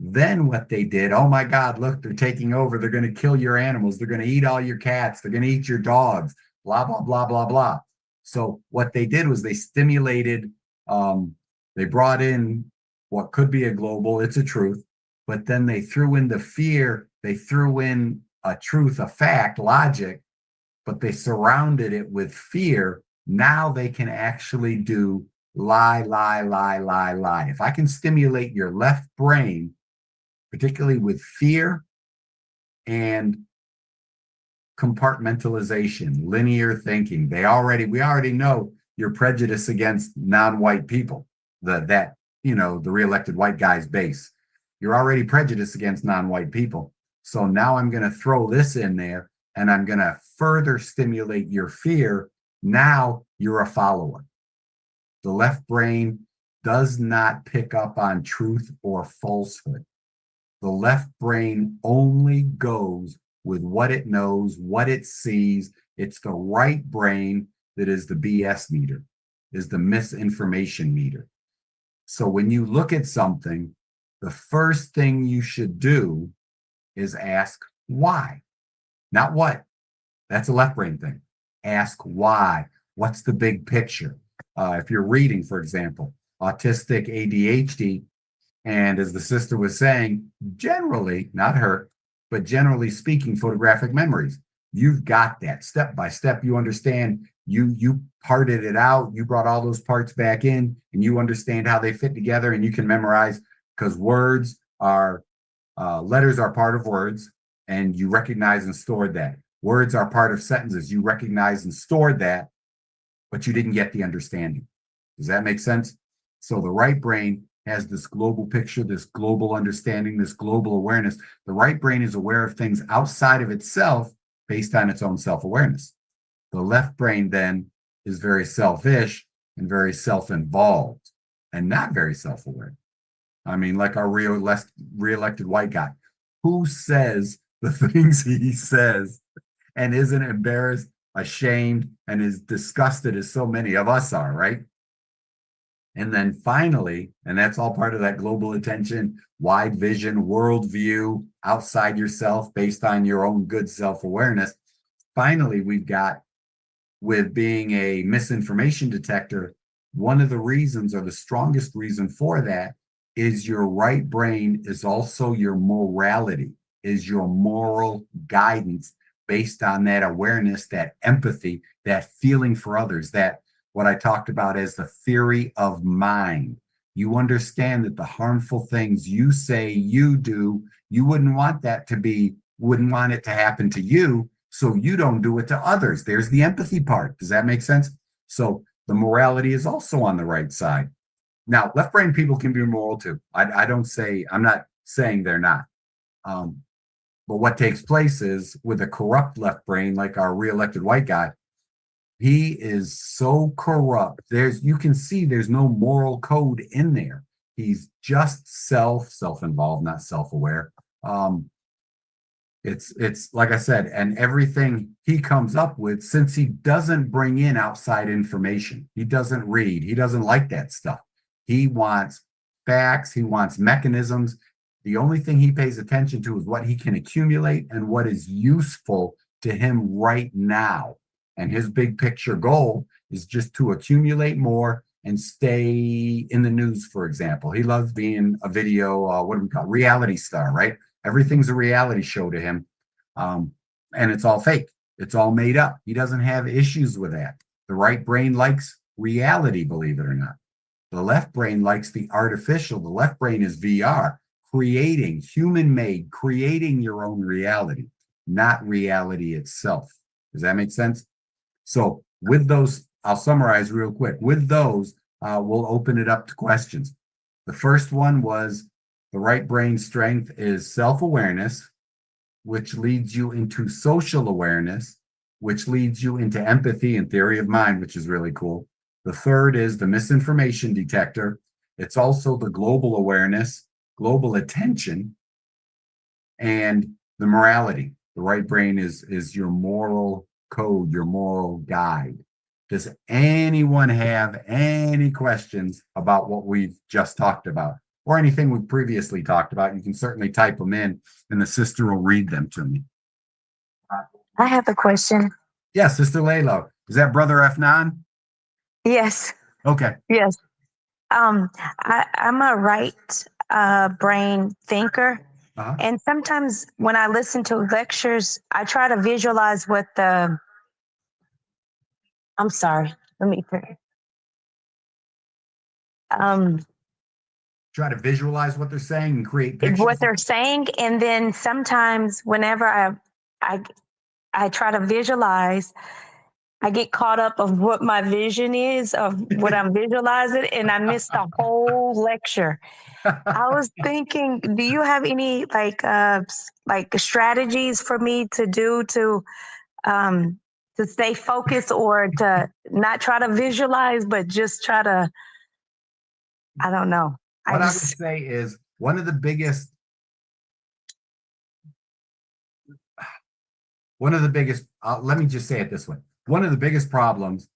Then what they did, oh my God, look, they're taking over. They're going to kill your animals. They're going to eat all your cats. They're going to eat your dogs, blah, blah, blah, blah, blah. So what they did was they stimulated, they brought in what could be a global, it's a truth, but then they threw in the fear, they threw in a truth, a fact, logic, but they surrounded it with fear. Now they can actually do lie, lie, lie, lie, lie. If I can stimulate your left brain, particularly with fear and compartmentalization, linear thinking, we already know your prejudice against non-white people, the reelected white guy's base. You're already prejudiced against non-white people. So now I'm going to throw this in there and I'm going to further stimulate your fear. Now you're a follower. The left brain does not pick up on truth or falsehood. The left brain only goes with what it knows, what it sees. It's the right brain that is the BS meter, is the misinformation meter. So when you look at something, the first thing you should do is ask why, not what. That's a left brain thing. Ask why. What's the big picture? If you're reading, for example, autistic ADHD, and as the sister was saying, generally, not her, but generally speaking, photographic memories. You've got that step by step. You understand, you parted it out, you brought all those parts back in, and you understand how they fit together, and you can memorize, because letters are part of words, and you recognize and stored that. Words are part of sentences. You recognize and stored that, but you didn't get the understanding. Does that make sense? So the right brain has this global picture, this global understanding, this global awareness. The right brain is aware of things outside of itself based on its own self-awareness. The left brain then is very selfish and very self-involved and not very self-aware. I mean, like our reelected white guy, who says the things he says and isn't embarrassed, ashamed, and is disgusted as so many of us are, right? And then finally, and that's all part of that global attention, wide vision, worldview, outside yourself based on your own good self-awareness. Finally, we've got, with being a misinformation detector, One of the reasons, or the strongest reason for that, is your right brain is also your morality, is your moral guidance based on that awareness, that empathy, that feeling for others, that what I talked about as the theory of mind. You understand that the harmful things you say, you do, you wouldn't want that to be, wouldn't want it to happen to you, so you don't do it to others. There's the empathy part. Does that make sense? So the morality is also on the right side. Now, left brain people can be moral too. I don't say, I'm not saying they're not. But what takes place is with a corrupt left brain, like our reelected white guy, he is so corrupt. You can see there's no moral code in there. He's just self-involved, not self-aware. It's like I said, and everything he comes up with, since he doesn't bring in outside information, he doesn't read, he doesn't like that stuff. He wants facts, he wants mechanisms. The only thing he pays attention to is what he can accumulate and what is useful to him right now. And his big picture goal is just to accumulate more and stay in the news, for example. He loves being a video, what do we call it? Reality star, right? Everything's a reality show to him. And it's all fake. It's all made up. He doesn't have issues with that. The right brain likes reality, believe it or not. The left brain likes the artificial. The left brain is VR, creating, human-made, creating your own reality, not reality itself. Does that make sense? So with those, I'll summarize real quick. With those, we'll open it up to questions. The first one was the right brain strength is self-awareness, which leads you into social awareness, which leads you into empathy and theory of mind, which is really cool. The third is the misinformation detector. It's also the global awareness, global attention, and the morality. The right brain is your moral code, your moral guide. Does anyone have any questions about what we've just talked about or anything we've previously talked about? You can certainly type them in and the sister will read them to me. I have a question. Yeah, Sister Layla. Is that Brother Efnan? Yes, Okay. yes. I'm a right brain thinker. Uh-huh. And sometimes when I listen to lectures, I try to visualize what I'm sorry, let me pray. Try to visualize what they're saying and create pictures. What they're saying. And then sometimes whenever I try to visualize, I get caught up of what my vision is of what I'm visualizing, and I miss the whole lecture. I was thinking, do you have any like strategies for me to do to stay focused, or to not try to visualize, but just try to, I don't know. What I would say is one of the biggest, let me just say it this way. One of the biggest problems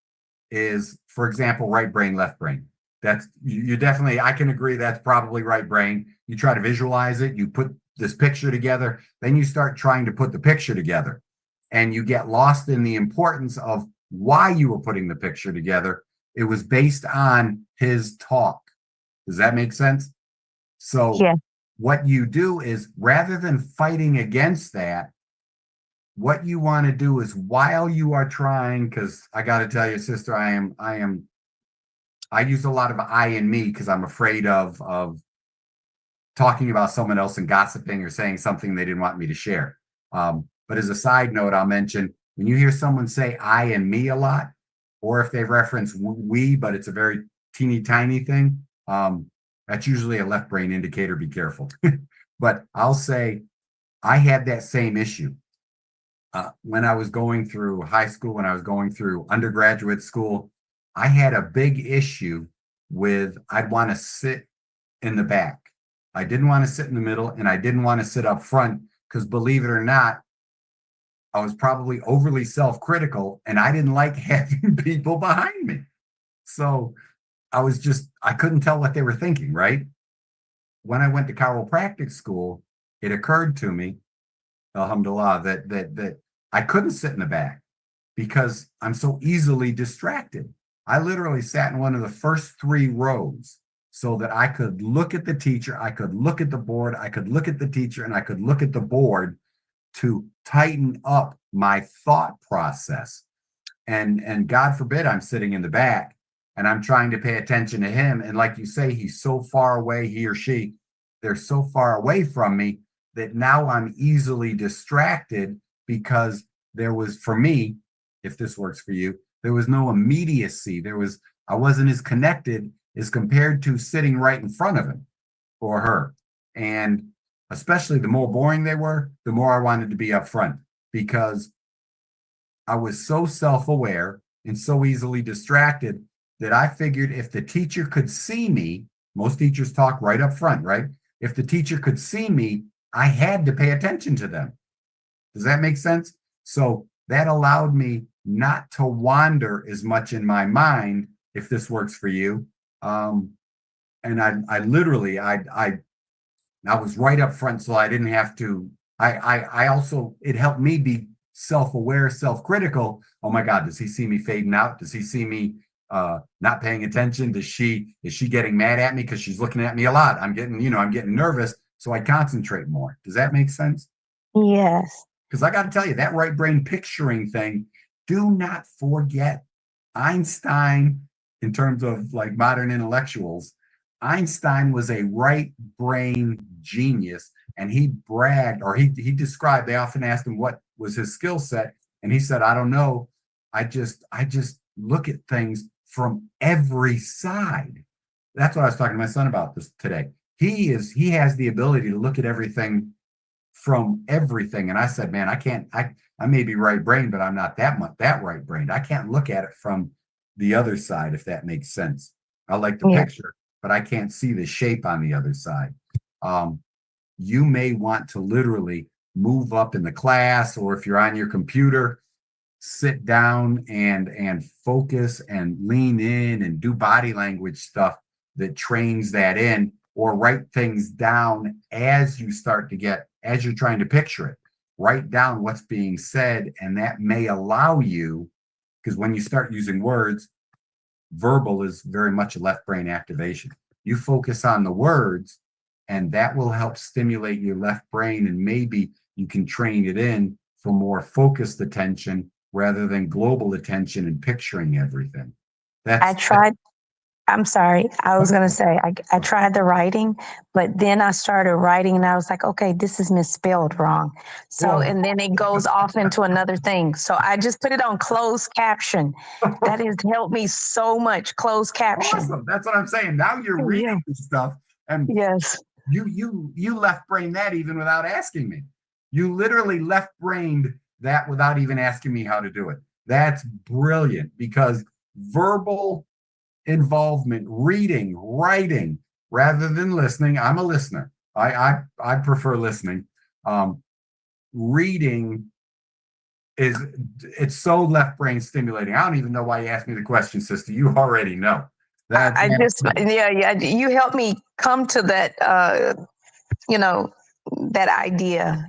is, for example, right brain, left brain. That's, you definitely, I can agree that's probably right brain. You try to visualize it, you put this picture together, then you start trying to put the picture together and you get lost in the importance of why you were putting the picture together. It was based on his talk. Does that make sense? So yeah. What you do is, rather than fighting against that, what you want to do is, while you are trying, because I got to tell you, sister, I use a lot of I and me because I'm afraid of talking about someone else and gossiping or saying something they didn't want me to share. But as a side note, I'll mention, when you hear someone say I and me a lot, or if they reference we, but it's a very teeny tiny thing, that's usually a left brain indicator. Be careful. But I'll say I had that same issue. When I was going through high school, when I was going through undergraduate school, I had a big issue with, I'd want to sit in the back. I didn't want to sit in the middle, and I didn't want to sit up front because, believe it or not, I was probably overly self-critical and I didn't like having people behind me. So I couldn't tell what they were thinking, right? When I went to chiropractic school, it occurred to me, alhamdulillah, that I couldn't sit in the back because I'm so easily distracted. I literally sat in one of the first 3 rows so that I could look at the teacher, I could look at the board, I could look at the teacher, and I could look at the board to tighten up my thought process. And God forbid I'm sitting in the back and I'm trying to pay attention to him. And like you say, he's so far away, he or she, they're so far away from me that now I'm easily distracted because there was, for me, if this works for you, there was no immediacy. I wasn't as connected as compared to sitting right in front of him or her. And especially the more boring they were, the more I wanted to be up front because I was so self-aware and so easily distracted that I figured if the teacher could see me, most teachers talk right up front, right? If the teacher could see me, I had to pay attention to them. Does that make sense? So that allowed me not to wander as much in my mind, if this works for you. And I literally, I was right up front, so I didn't have to. I also, it helped me be self-aware, self-critical. Oh my God, does he see me fading out? Does he see me not paying attention? Is she getting mad at me because she's looking at me a lot? I'm getting nervous, so I concentrate more. Does that make sense? Yes. Because I got to tell you, that right brain picturing thing, do not forget Einstein, in terms of like modern intellectuals. Einstein was a right brain genius, and he bragged, or he described, they often asked him what was his skill set, and he said, I don't know, I just look at things from every side. That's what I was talking to my son about this today. He has the ability to look at everything from everything. And I said, man, I may be right brained, but I'm not that right brained. I can't look at it from the other side, if that makes sense. I like the picture, but I can't see the shape on the other side. You may want to literally move up in the class, or if you're on your computer, sit down and focus and lean in and do body language stuff that trains that in, or write things down as you're trying to picture it. Write down what's being said, and that may allow you, because when you start using words, verbal is very much a left brain activation. You focus on the words, and that will help stimulate your left brain, and maybe you can train it in for more focused attention rather than global attention and picturing everything. I'm sorry. I was going to say, I tried the writing, but then I started writing and I was like, okay, this is misspelled wrong. So, and then it goes off into another thing. So I just put it on closed caption. That has helped me so much. Closed caption. Awesome. That's what I'm saying. Now you're reading this stuff, and yes, you left brain that even without asking me. You literally left brained that without even asking me how to do it. That's brilliant, because verbal involvement, reading, writing, rather than listening. I'm a listener. I prefer listening. Reading it's so left brain stimulating. I don't even know why you asked me the question, sister. You already know. You helped me come to that that idea,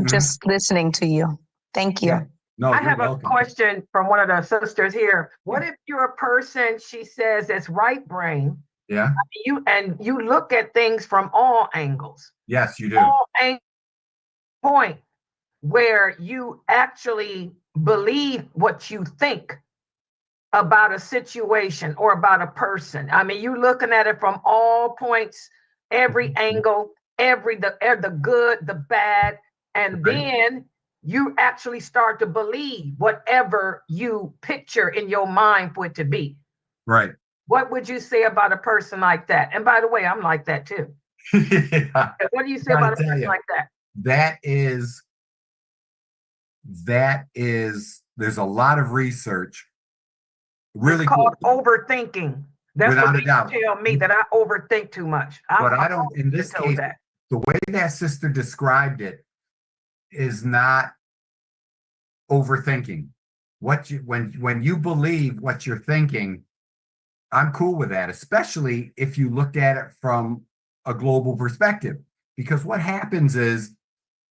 just listening to you. Thank you. Yeah. No, I have a question from one of the sisters here. What if you're a person, she says, that's right brain? Yeah. You look at things from all angles. Yes, you do. All point where you actually believe what you think about a situation or about a person. I mean, you looking at it from all points, every angle, the good, the bad, and then you actually start to believe whatever you picture in your mind for it to be. Right. What would you say about a person like that? And by the way, I'm like that too. Yeah. What do you say about a person like that? That is, there's a lot of research. Really it's called overthinking. That's without what a doubt. Tell me that I overthink too much. But I don't, in this case, the way that sister described it is not overthinking. When you believe what you're thinking, I'm cool with that, especially if you looked at it from a global perspective. Because what happens is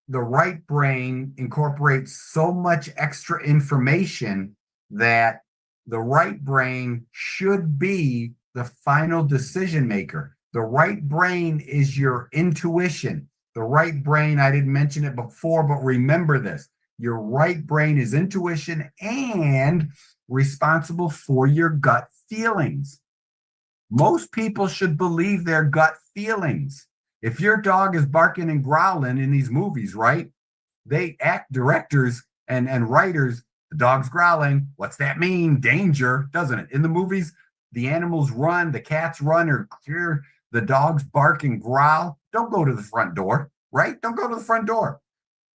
the right brain incorporates so much extra information that the right brain should be the final decision maker. The right brain is your intuition. The right brain, I didn't mention it before, but remember this. Your right brain is intuition and responsible for your gut feelings. Most people should believe their gut feelings. If your dog is barking and growling in these movies, right? They act directors and writers, the dog's growling. What's that mean? Danger, doesn't it? In the movies, the animals run, the cats run or clear, the dogs bark and growl. Don't go to the front door, right? Don't go to the front door.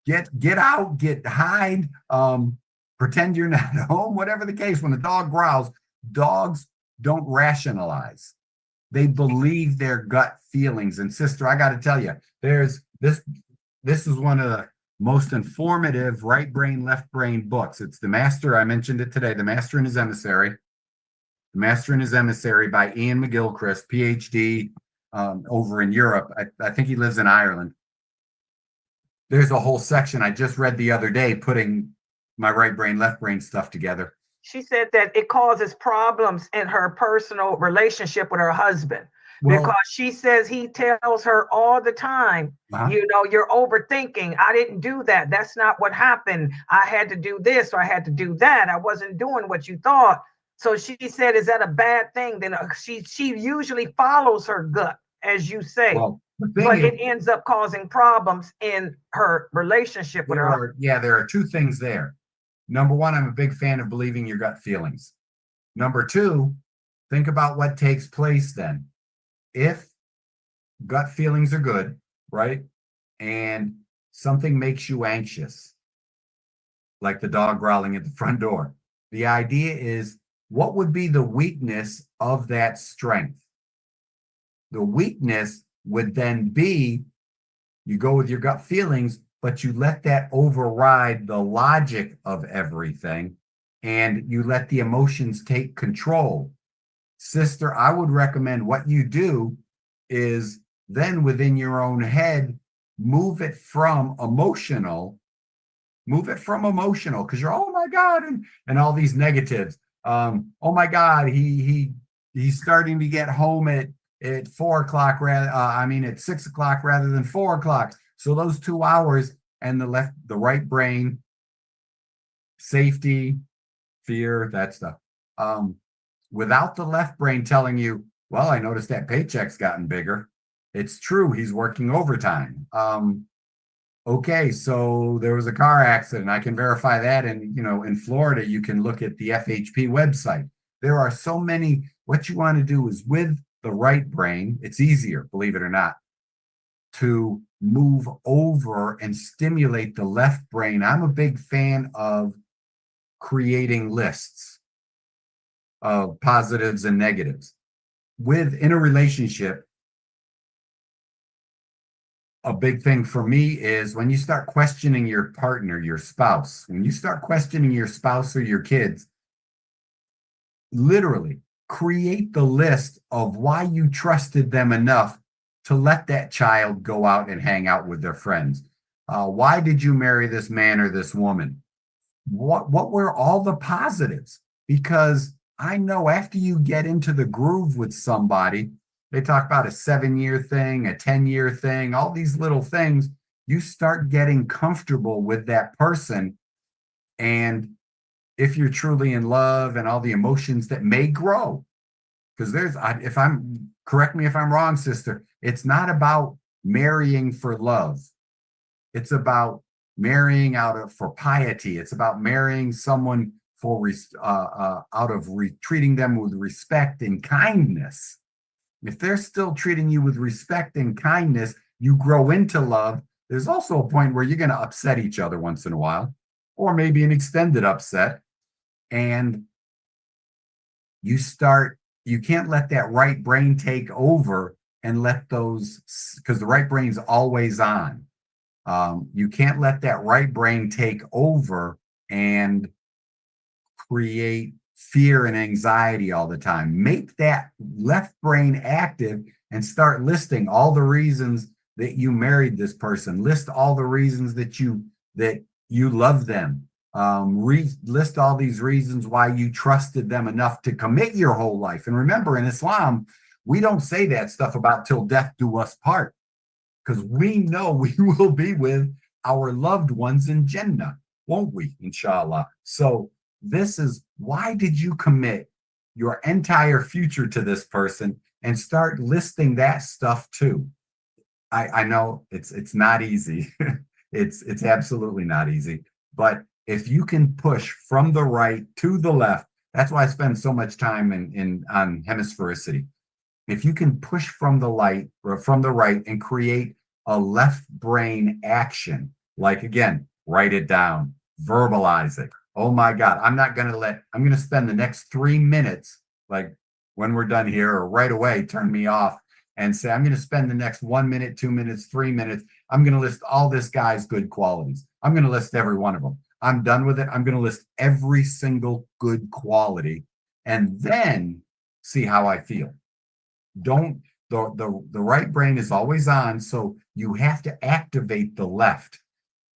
Get out, hide, pretend you're not home, whatever the case. When the dog growls, dogs don't rationalize. They believe their gut feelings. And sister, I got to tell you, there's this is one of the most informative right brain, left brain books. It's The Master, I mentioned it today, The Master and His Emissary. The Master and His Emissary by Ian McGilchrist, PhD, over in Europe. I think he lives in Ireland. There's a whole section I just read the other day putting my right brain, left brain stuff together. She said that it causes problems in her personal relationship with her husband. Well, because she says he tells her all the time, you know, you're overthinking. I didn't do that. That's not what happened. I had to do this or I had to do that. I wasn't doing what you thought. So she said, is that a bad thing? Then she usually follows her gut, as you say. Well, but it ends up causing problems in her relationship with her. There are two things there. Number one, I'm a big fan of believing your gut feelings. Number two, think about what takes place then. If gut feelings are good, right? And something makes you anxious, like the dog growling at the front door. The idea is, what would be the weakness of that strength? The weakness would then be, you go with your gut feelings, but you let that override the logic of everything, and you let the emotions take control. Sister, I would recommend what you do is then within your own head, move it from emotional, because you're, oh my God, and all these negatives. Oh my God, he's starting to get home at 4 o'clock at 6 o'clock rather than 4 o'clock. So those 2 hours, and the right brain, safety, fear, that stuff. Without the left brain telling you, well, I noticed that paycheck's gotten bigger. It's true, he's working overtime. Okay, so there was a car accident. I can verify that. And, in Florida, you can look at the FHP website. There are so many. What you want to do is with the right brain, it's easier, believe it or not, to move over and stimulate the left brain. I'm a big fan of creating lists of positives and negatives. In a relationship, a big thing for me is when you start questioning your partner, your spouse, when you start questioning your spouse or your kids, literally create the list of why you trusted them enough to let that child go out and hang out with their friends. Why did you marry this man or this woman? What were all the positives? Because I know after you get into the groove with somebody, they talk about a 7-year thing, a 10-year thing, all these little things. You start getting comfortable with that person. And if you're truly in love and all the emotions that may grow, because correct me if I'm wrong, sister, it's not about marrying for love. It's about marrying for piety. It's about marrying someone treating them with respect and kindness. If they're still treating you with respect and kindness, you grow into love. There's also a point where you're going to upset each other once in a while, or maybe an extended upset. And you can't let that right brain take over and let those, because the right brain's always on. You can't let that right brain take over and create fear and anxiety all the time. Make that left brain active and start listing all the reasons that you married this person. List all the reasons that you love them. List all these reasons why you trusted them enough to commit your whole life. And remember, in Islam, we don't say that stuff about till death do us part, because we know we will be with our loved ones in Jannah, won't we? Inshallah. So this is, why did you commit your entire future to this person, and start listing that stuff too? I know it's not easy. It's absolutely not easy. But if you can push from the right to the left, that's why I spend so much time on hemisphericity. If you can push from the light or from the right and create a left brain action, like, again, write it down, verbalize it. Oh my God, I'm going to spend the next 3 minutes, like when we're done here or right away, turn me off and say, I'm going to spend the next 1 minute, 2 minutes, 3 minutes. I'm going to list all this guy's good qualities. I'm going to list every one of them. I'm done with it. I'm going to list every single good quality and then see how I feel. The right brain is always on, so you have to activate the left.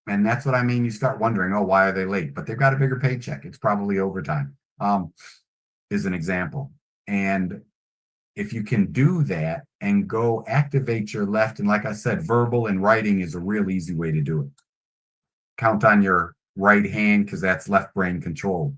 And that's what I mean. You start wondering, oh, why are they late? But they've got a bigger paycheck. It's probably overtime, is an example. And if you can do that and go activate your left, and like I said, verbal and writing is a real easy way to do it. Count on your right hand, because that's left brain control.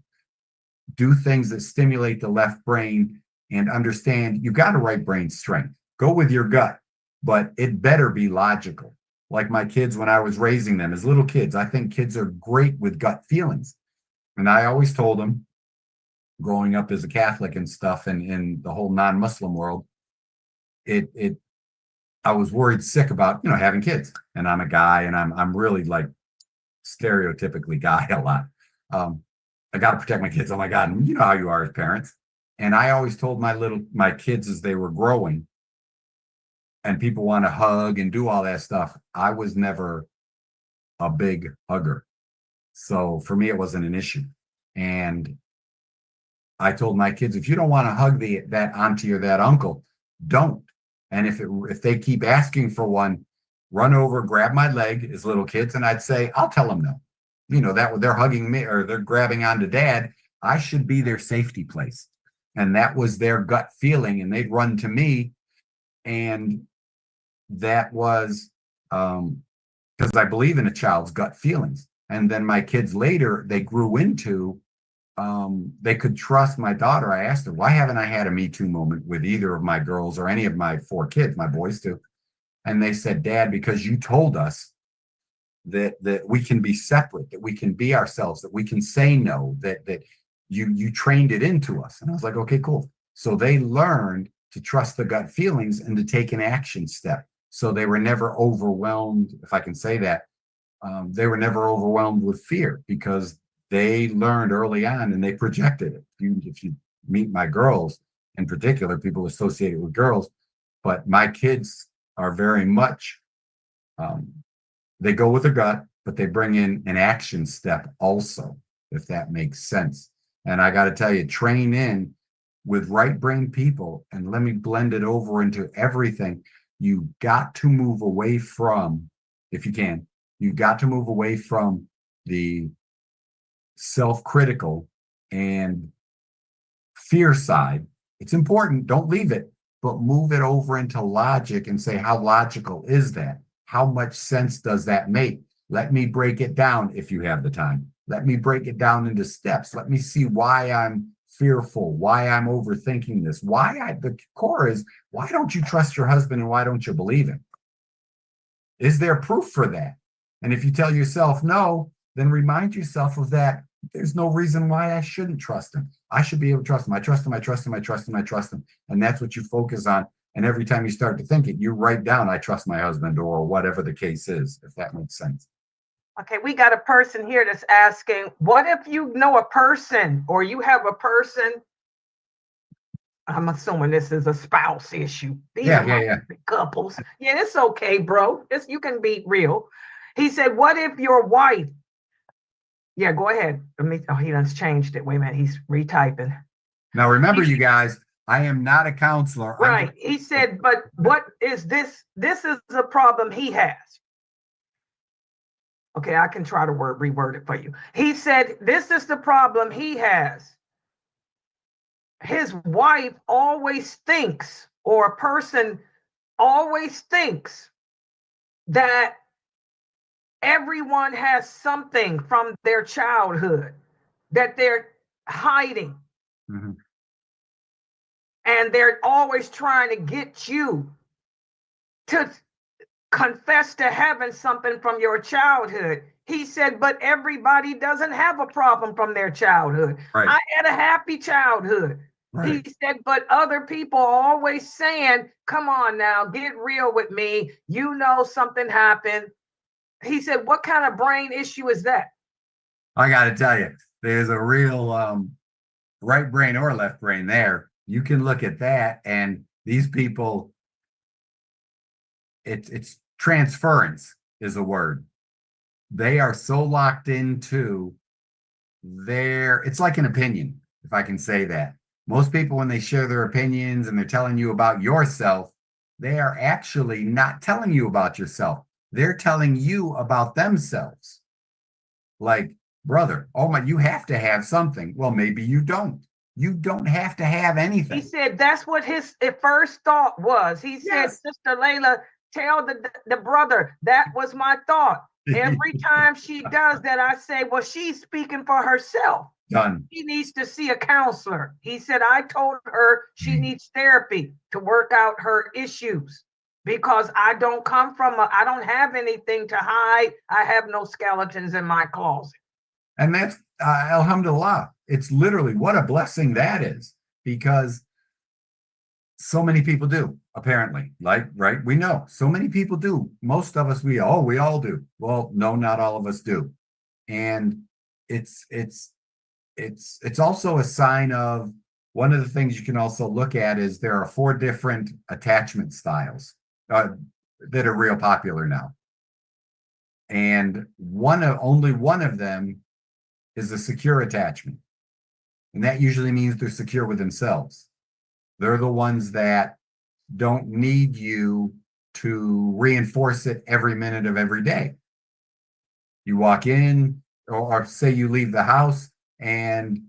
Do things that stimulate the left brain, and understand you've got a right brain strength. Go with your gut, but it better be logical. Like my kids, when I was raising them as little kids, I think kids are great with gut feelings. And I always told them, growing up as a Catholic and stuff, and in the whole non-Muslim world, I was worried sick about, having kids. And I'm a guy, and I'm really like stereotypically guy a lot. I got to protect my kids. Oh my God. And you know how you are as parents. And I always told my kids as they were growing, and people want to hug and do all that stuff, I was never a big hugger. So for me, it wasn't an issue. And I told my kids, if you don't want to hug that auntie or that uncle, don't. And if they keep asking for one, run over, grab my leg as little kids, and I'd say, I'll tell them no. That they're hugging me or they're grabbing onto dad, I should be their safety place. And that was their gut feeling, and they'd run to me. And that was because I believe in a child's gut feelings. And then my kids later, they grew into, they could trust my daughter. I asked her, why haven't I had a Me Too moment with either of my girls or any of my 4 kids, my boys too? And they said, Dad, because you told us that we can be separate, that we can be ourselves, that we can say no, that you trained it into us. And I was like, okay, cool. So they learned to trust the gut feelings and to take an action step. So they were never overwhelmed, if I can say that. They were never overwhelmed with fear, because they learned early on and they projected it. If you meet my girls, in particular, people associated with girls, but my kids are very much, they go with their gut, but they bring in an action step also, if that makes sense. And I got to tell you, train in with right brain people, and let me blend it over into everything. You got to move away from, if you can, you got to move away from the self-critical and fear side. It's important, don't leave it, but move it over into logic and say, how logical is that? How much sense does that make? Let me break it down if you have the time. Let me break it down into steps. Let me see why I'm fearful, why I'm overthinking this, the core is, why don't you trust your husband and why don't you believe him? Is there proof for that? And if you tell yourself no, then remind yourself of that. There's no reason why I shouldn't trust him. I should be able to trust him. I trust him, I trust him, I trust him, I trust him. And that's what you focus on. And every time you start to think it, you write down, I trust my husband, or whatever the case is, if that makes sense. Okay, we got a person here that's asking, what if you know a person or you have a person? I'm assuming this is a spouse issue. Yeah. Couples. Yeah, it's okay, bro. You can be real. He said, what if your wife? Yeah, go ahead. He done changed it. Wait a minute, he's retyping. Now remember, you guys, I am not a counselor. Right. He said, but what is this? This is a problem he has. Okay, I can try to reword it for you. He said, this is the problem he has. His wife always thinks, or a person always thinks, that everyone has something from their childhood that they're hiding. Mm-hmm. And they're always trying to get you to confess to having something from your childhood. He said, but everybody doesn't have a problem from their childhood. Right. I had a happy childhood. Right. He said, but other people are always saying, come on now, get real with me. You know something happened. He said, what kind of brain issue is that? I got to tell you, there's a real right brain or left brain there. You can look at that, and these people, it's transference is a word. They are so locked into it's like an opinion, if I can say that. Most people, when they share their opinions and they're telling you about yourself, they are actually not telling you about yourself. They're telling you about themselves. Like, brother, oh my, you have to have something. Well, maybe you don't. You don't have to have anything. He said that's what his first thought was. He said, Sister Layla, tell the brother, that was my thought. Every time she does that, I say, well, she's speaking for herself. Done. She needs to see a counselor. He said, I told her she needs therapy to work out her issues because I don't have anything to hide. I have no skeletons in my closet. And that's, alhamdulillah, it's literally what a blessing that is, because so many people do, apparently, like, right? We know so many people do. Most of us, we all do. Well, no, not all of us do. And it's also a sign of, one of the things you can also look at is there are 4 different attachment styles that are real popular now. And only one of them is a secure attachment. And that usually means they're secure with themselves. They're the ones that don't need you to reinforce it every minute of every day. You walk in, or say you leave the house and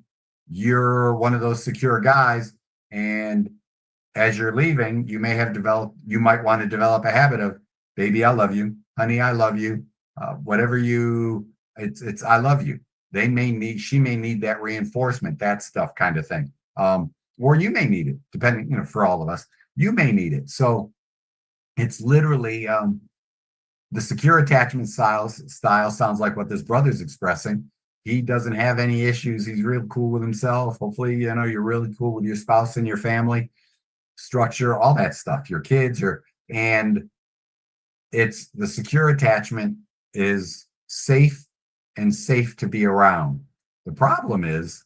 you're one of those secure guys, and as you're leaving, you might want to develop a habit of, baby, I love you, honey, I love you, it's I love you. She may need that reinforcement, that stuff kind of thing. Or you may need it, depending, for all of us, you may need it. So it's literally the secure attachment style sounds like what this brother's expressing. He doesn't have any issues. He's real cool with himself. Hopefully, you're really cool with your spouse and your family structure, all that stuff, your kids, and it's the secure attachment is safe and safe to be around. The problem is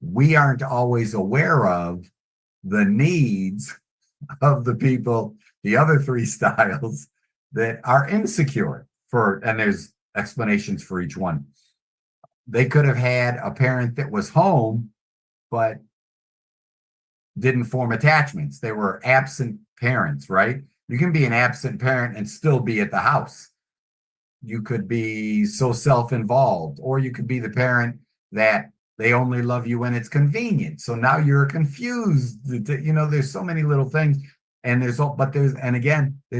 we aren't always aware of the needs of the people, the other 3 styles that are insecure and there's explanations for each one. They could have had a parent that was home, but didn't form attachments. They were absent parents, right? You can be an absent parent and still be at the house. You could be so self-involved, or you could be the parent that they only love you when it's convenient. So now you're confused. There's so many little things, and there's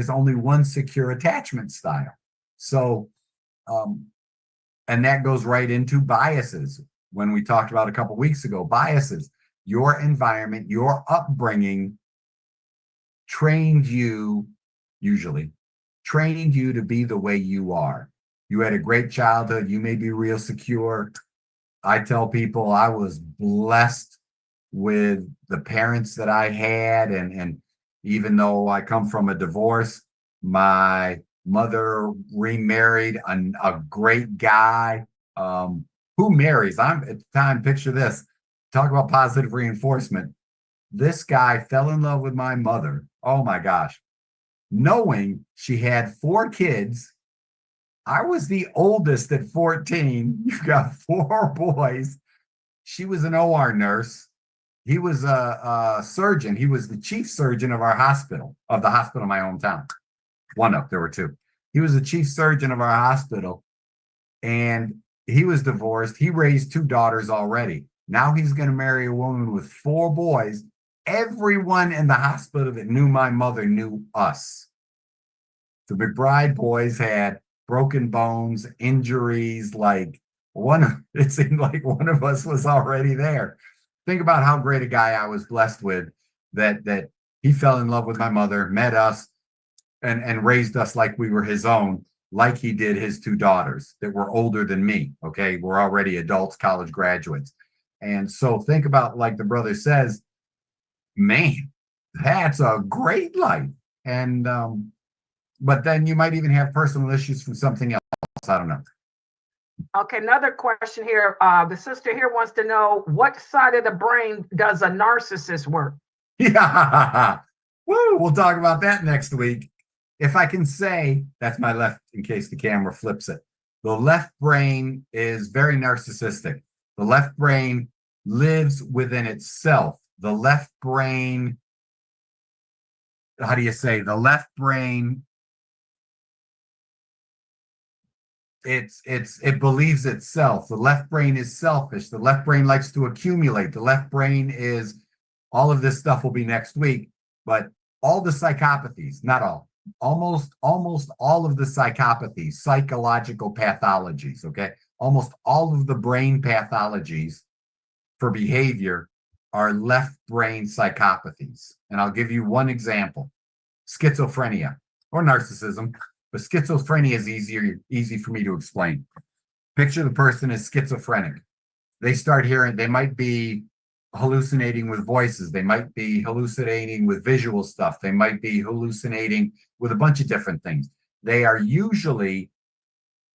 only one secure attachment style. So, and that goes right into biases. When we talked about a couple of weeks ago, biases, your environment, your upbringing trained you to be the way you are. You had a great childhood. You may be real secure. I tell people I was blessed with the parents that I had. And even though I come from a divorce, my mother remarried a great guy who marries. I'm at the time, picture this, talk about positive reinforcement. This guy fell in love with my mother. Oh my gosh. Knowing she had 4 kids. I was the oldest at 14. You've got 4 boys. She was an OR nurse. He was a surgeon. He was the chief surgeon of our hospital, of the hospital in my hometown. There were 2. He was the chief surgeon of our hospital. and he was divorced. He raised 2 daughters already. Now he's going to marry a woman with 4 boys. Everyone in the hospital that knew my mother knew us. The McBride boys had broken bones, injuries, it seemed like one of us was already there. Think about how great a guy I was blessed with, that he fell in love with my mother, met us, and raised us like we were his own, like he did his 2 daughters that were older than me. Okay, we're already adults, college graduates. And so think about, like the brother says, man, that's a great life. And but then you might even have personal issues from something else. I don't know. Okay, another question here. The sister here wants to know, what side of the brain does a narcissist work? Yeah. Woo, we'll talk about that next week. If I can say, that's my left, in case the camera flips it. The left brain is very narcissistic. The left brain lives within itself. The left brain, how do you say? The left brain, it believes itself. The left brain is selfish. The left brain likes to accumulate. The left brain is, all of this stuff will be next week, but all the psychopathies, not all, almost all of the psychopathies, psychological pathologies, okay? Almost all of the brain pathologies for behavior are left brain psychopathies. And I'll give you one example: schizophrenia or narcissism, but schizophrenia is easy for me to explain. Picture the person is schizophrenic. They start hearing, they might be hallucinating with voices. They might be hallucinating with visual stuff. They might be hallucinating with a bunch of different things. They are usually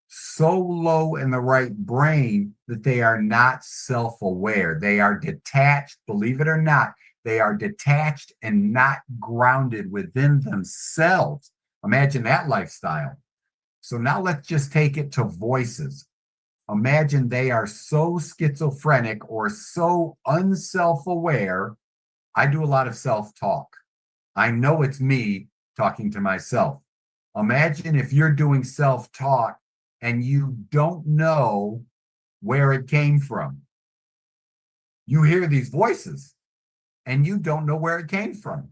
so low in the right brain that they are not self-aware. They are detached, believe it or not. They are detached and not grounded within themselves. Imagine that lifestyle. So now let's just take it to voices. Imagine they are so schizophrenic or so unself-aware. I do a lot of self-talk. I know it's me talking to myself. Imagine if you're doing self-talk and you don't know where it came from. You hear these voices and you don't know where it came from.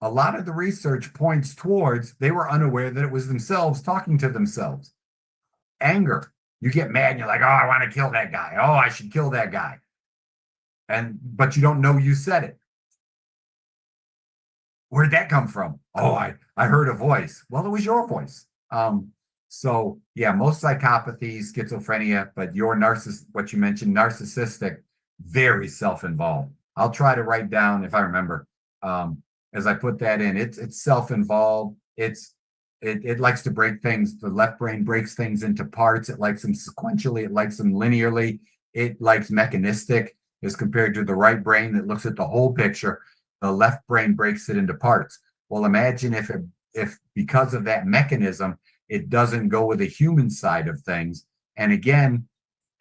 A lot of the research points towards they were unaware that it was themselves talking to themselves. Anger. You get mad and you're like, oh, I want to kill that guy. Oh, I should kill that guy. But you don't know you said it. Where'd that come from? Oh, I heard a voice. Well, it was your voice. So yeah, most psychopathies, schizophrenia, but your what you mentioned, narcissistic, very self-involved. I'll try to write down, if I remember, as I put that in, it's self-involved. It likes to break things. The left brain breaks things into parts. It likes them sequentially. It likes them linearly. It likes mechanistic as compared to the right brain that looks at the whole picture. The left brain breaks it into parts. Well, imagine if because of that mechanism, it doesn't go with the human side of things. And again,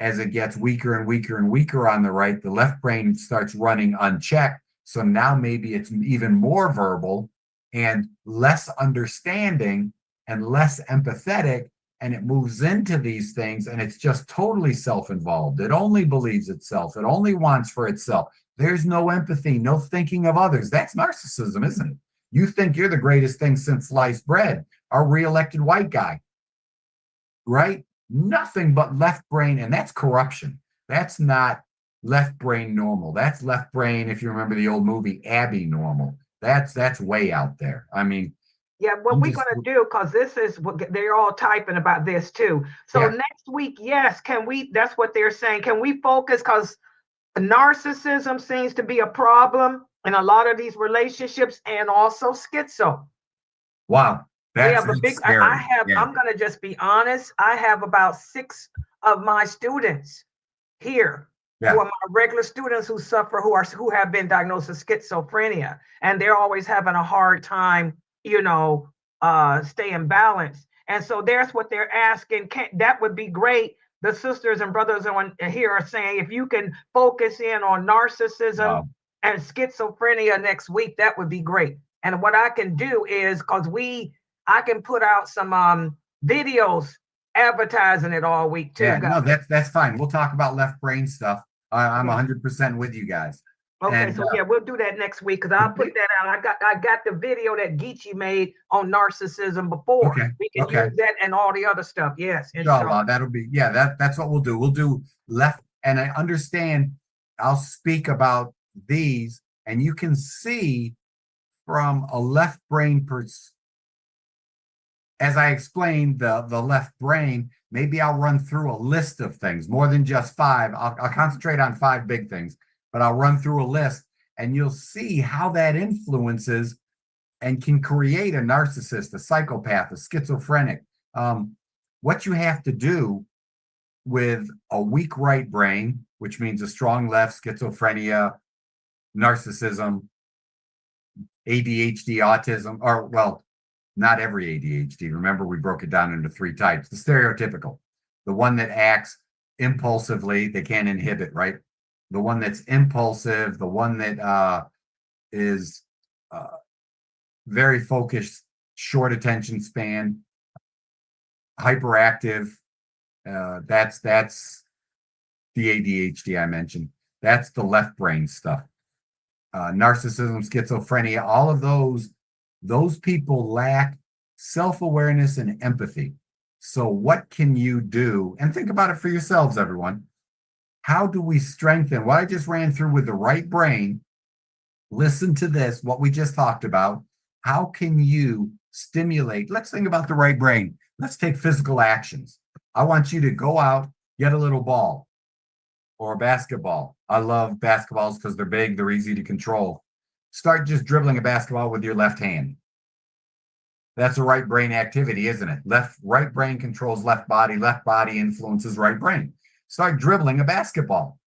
as it gets weaker and weaker and weaker on the right, the left brain starts running unchecked. So now maybe it's even more verbal and less understanding and less empathetic, and it moves into these things, and it's just totally self-involved. It only believes itself. It only wants for itself. There's no empathy, no thinking of others. That's narcissism, isn't it? You think you're the greatest thing since sliced bread, our reelected white guy, right? Nothing but left brain, and that's corruption. That's not left brain normal. That's left brain, if you remember the old movie, Abby normal. That's way out there. I mean, yeah, what we're going to do, because this is what they're all typing about this too. So next week, yes, that's what they're saying. Can we focus? Because narcissism seems to be a problem in a lot of these relationships, and also schizo. Wow. I'm going to just be honest. I have about 6 of my students here who are my regular students who suffer, who have been diagnosed with schizophrenia, and they're always having a hard time, staying balanced. And so there's what they're asking. That would be great. The sisters and brothers on here are saying, if you can focus in on narcissism and schizophrenia next week, that would be great. And what I can do is, I can put out some videos advertising it all week too. Yeah, guys. no, that's fine. We'll talk about left brain stuff. I'm 100% with you guys. Okay, And, so yeah, we'll do that next week because I'll put that out. I got the video that Geechee made on narcissism before. Okay, We can use that and all the other stuff. Yes, inshallah, that'll be, yeah, that's what we'll do. We'll do left, and I understand I'll speak about these, and you can see from a left brain as I explained the left brain, maybe I'll run through a list of things, more than just 5. I'll concentrate on 5 big things, but I'll run through a list, and you'll see how that influences and can create a narcissist, a psychopath, a schizophrenic. What you have to do with a weak right brain, which means a strong left, schizophrenia, narcissism, ADHD, autism, or well, not every ADHD. Remember, we broke it down into 3 types. The stereotypical, the one that acts impulsively, they can't inhibit, right? The one that's impulsive, the one that is very focused, short attention span, hyperactive. That's the ADHD I mentioned. That's the left brain stuff. Narcissism, schizophrenia, all of those people lack self-awareness and empathy. So what can you do? And think about it for yourselves, everyone. How do we strengthen what I just ran through with the right brain? Listen to this, what we just talked about. How can you stimulate? Let's think about the right brain. Let's take physical actions. I want you to go out, get a little ball or a basketball. I love basketballs because they're big, they're easy to control. Start just dribbling a basketball with your left hand. That's a right brain activity, isn't it? Right brain controls left body influences right brain. Start dribbling a basketball.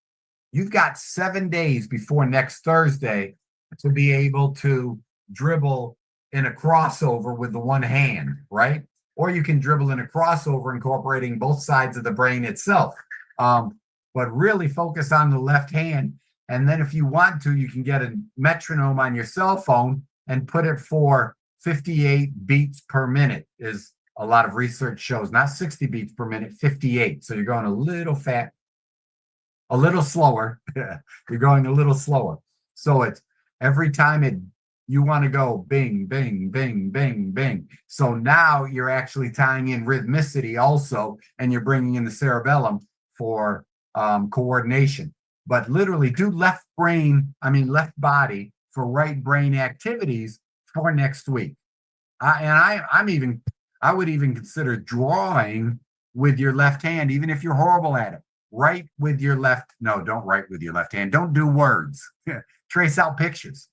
You've got 7 days before next Thursday to be able to dribble in a crossover with the one hand, right? Or you can dribble in a crossover incorporating both sides of the brain itself. But really focus on the left hand. And then if you want to, you can get a metronome on your cell phone and put it for 58 beats per minute, is a lot of research shows, not 60 beats per minute, 58. So you're going a little slower. You're going a little slower. So it's every time you want to go bing, bing, bing, bing, bing. So now you're actually tying in rhythmicity also, and you're bringing in the cerebellum for coordination. But literally do left body for right brain activities for next week. I would even consider drawing with your left hand, even if you're horrible at it. Write with your left. No, don't write with your left hand. Don't do words. Trace out pictures.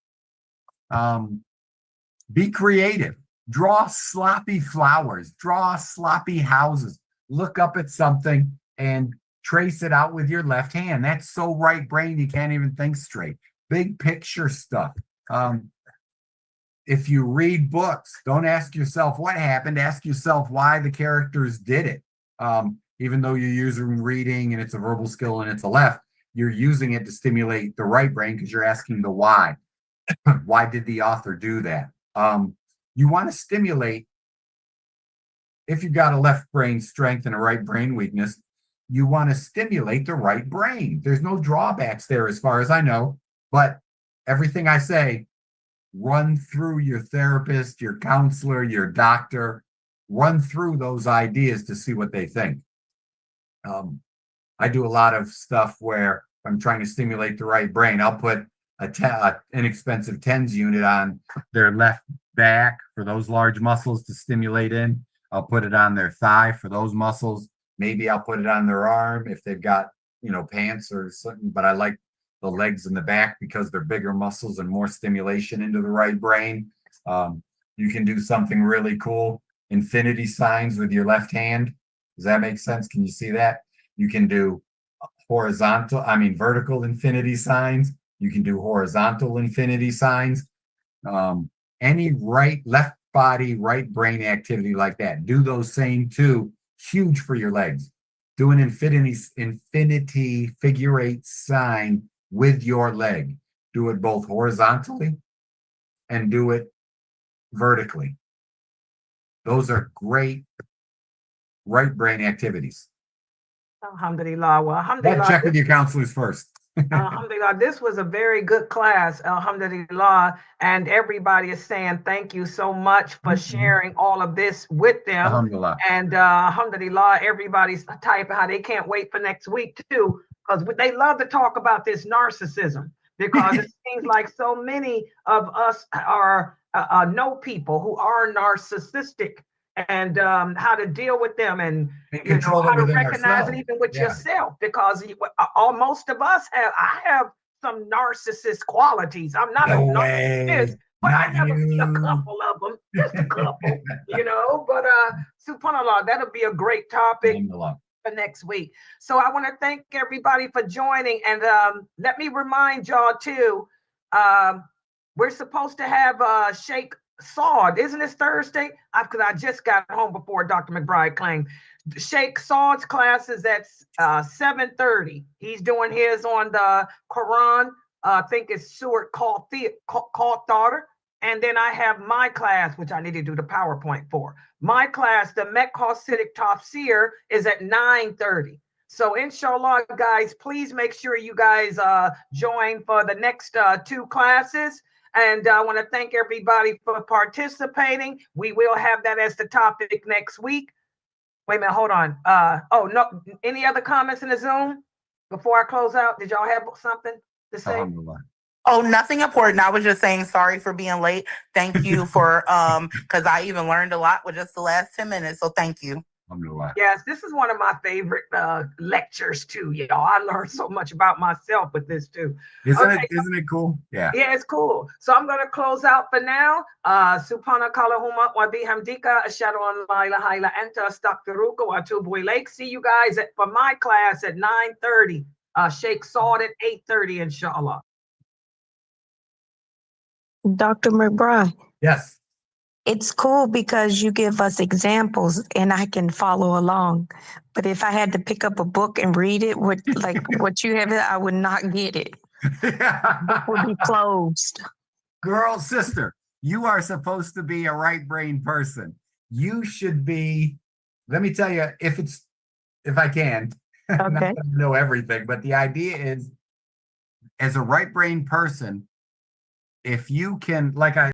Be creative. Draw sloppy flowers. Draw sloppy houses. Look up at something and trace it out with your left hand. That's so right brain you can't even think straight. Big picture stuff. If you read books, don't ask yourself what happened. Ask yourself why the characters did it. Even though you're using reading and it's a verbal skill and it's a left, you're using it to stimulate the right brain because you're asking the why. Why did the author do that? You want to stimulate, if you've got a left brain strength and a right brain weakness, you want to stimulate the right brain. There's no drawbacks there as far as I know, but everything I say, run through your therapist, your counselor, your doctor, run through those ideas to see what they think. I do a lot of stuff where I'm trying to stimulate the right brain. I'll put an inexpensive TENS unit on their left back for those large muscles to stimulate in. I'll put it on their thigh for those muscles. Maybe I'll put it on their arm if they've got, pants or something, but I like the legs and the back because they're bigger muscles and more stimulation into the right brain. You can do something really cool. Infinity signs with your left hand. Does that make sense? Can you see that? You can do vertical infinity signs. You can do horizontal infinity signs. Any left body, right brain activity like that. Do those same two. Huge for your legs. Do an infinity figure 8 sign with your leg. Do it both horizontally and do it vertically. Those are great right brain activities. Alhamdulillah. Well, But alhamdulillah. check with your counselors first. Alhamdulillah, this was a very good class, alhamdulillah, and everybody is saying thank you so much for sharing all of this with them. Alhamdulillah. And alhamdulillah, everybody's typing how they can't wait for next week too, because they love to talk about this narcissism, because it seems like so many of us are know people who are narcissistic, and how to deal with them, and you know, how to recognize it even with yourself, because most of us have, I have some narcissist qualities. I'm not a narcissist, but I have a couple of them, just a couple, you know, but subhanAllah, that'll be a great topic for next week. So I want to thank everybody for joining, and let me remind y'all too, we're supposed to have Sheikh Saud, isn't this Thursday? Because I just got home before Dr. McBride claimed. Sheikh Saud's class is at 7:30. He's doing his on the Quran. I think it's Stuart called daughter. And then I have my class, which I need to do the PowerPoint for. My class, the Mecca Hasidic Tafsir, is at 9:30. So inshallah, guys, please make sure you guys join for the next 2 classes. And I want to thank everybody for participating. We will have that as the topic next week. Wait a minute, hold on. Oh, no, any other comments in the Zoom before I close out? Did y'all have something to say? Oh, nothing important. I was just saying sorry for being late. Thank you for, because I even learned a lot with just the last 10 minutes. So thank you. Yes, this is one of my favorite lectures too, y'all. I learned so much about myself with this too. Isn't it cool? Yeah. Yeah, it's cool. So I'm going to close out for now. Subhanakallahumma wa bihamdika ashhadu an la ilaha illa anta astaghfiruka wa atubu ilaik. See you guys for my class at 9:30. Sheikh Saud at 8:30, inshallah. Dr. McBride. Yes. It's cool because you give us examples and I can follow along. But if I had to pick up a book and read it, what you have, I would not get it. Book would be closed. Girl, sister, you are supposed to be a right brain person. You should be, let me tell you, if I can, Okay. not that I know everything, but the idea is, as a right brain person, if you can, like I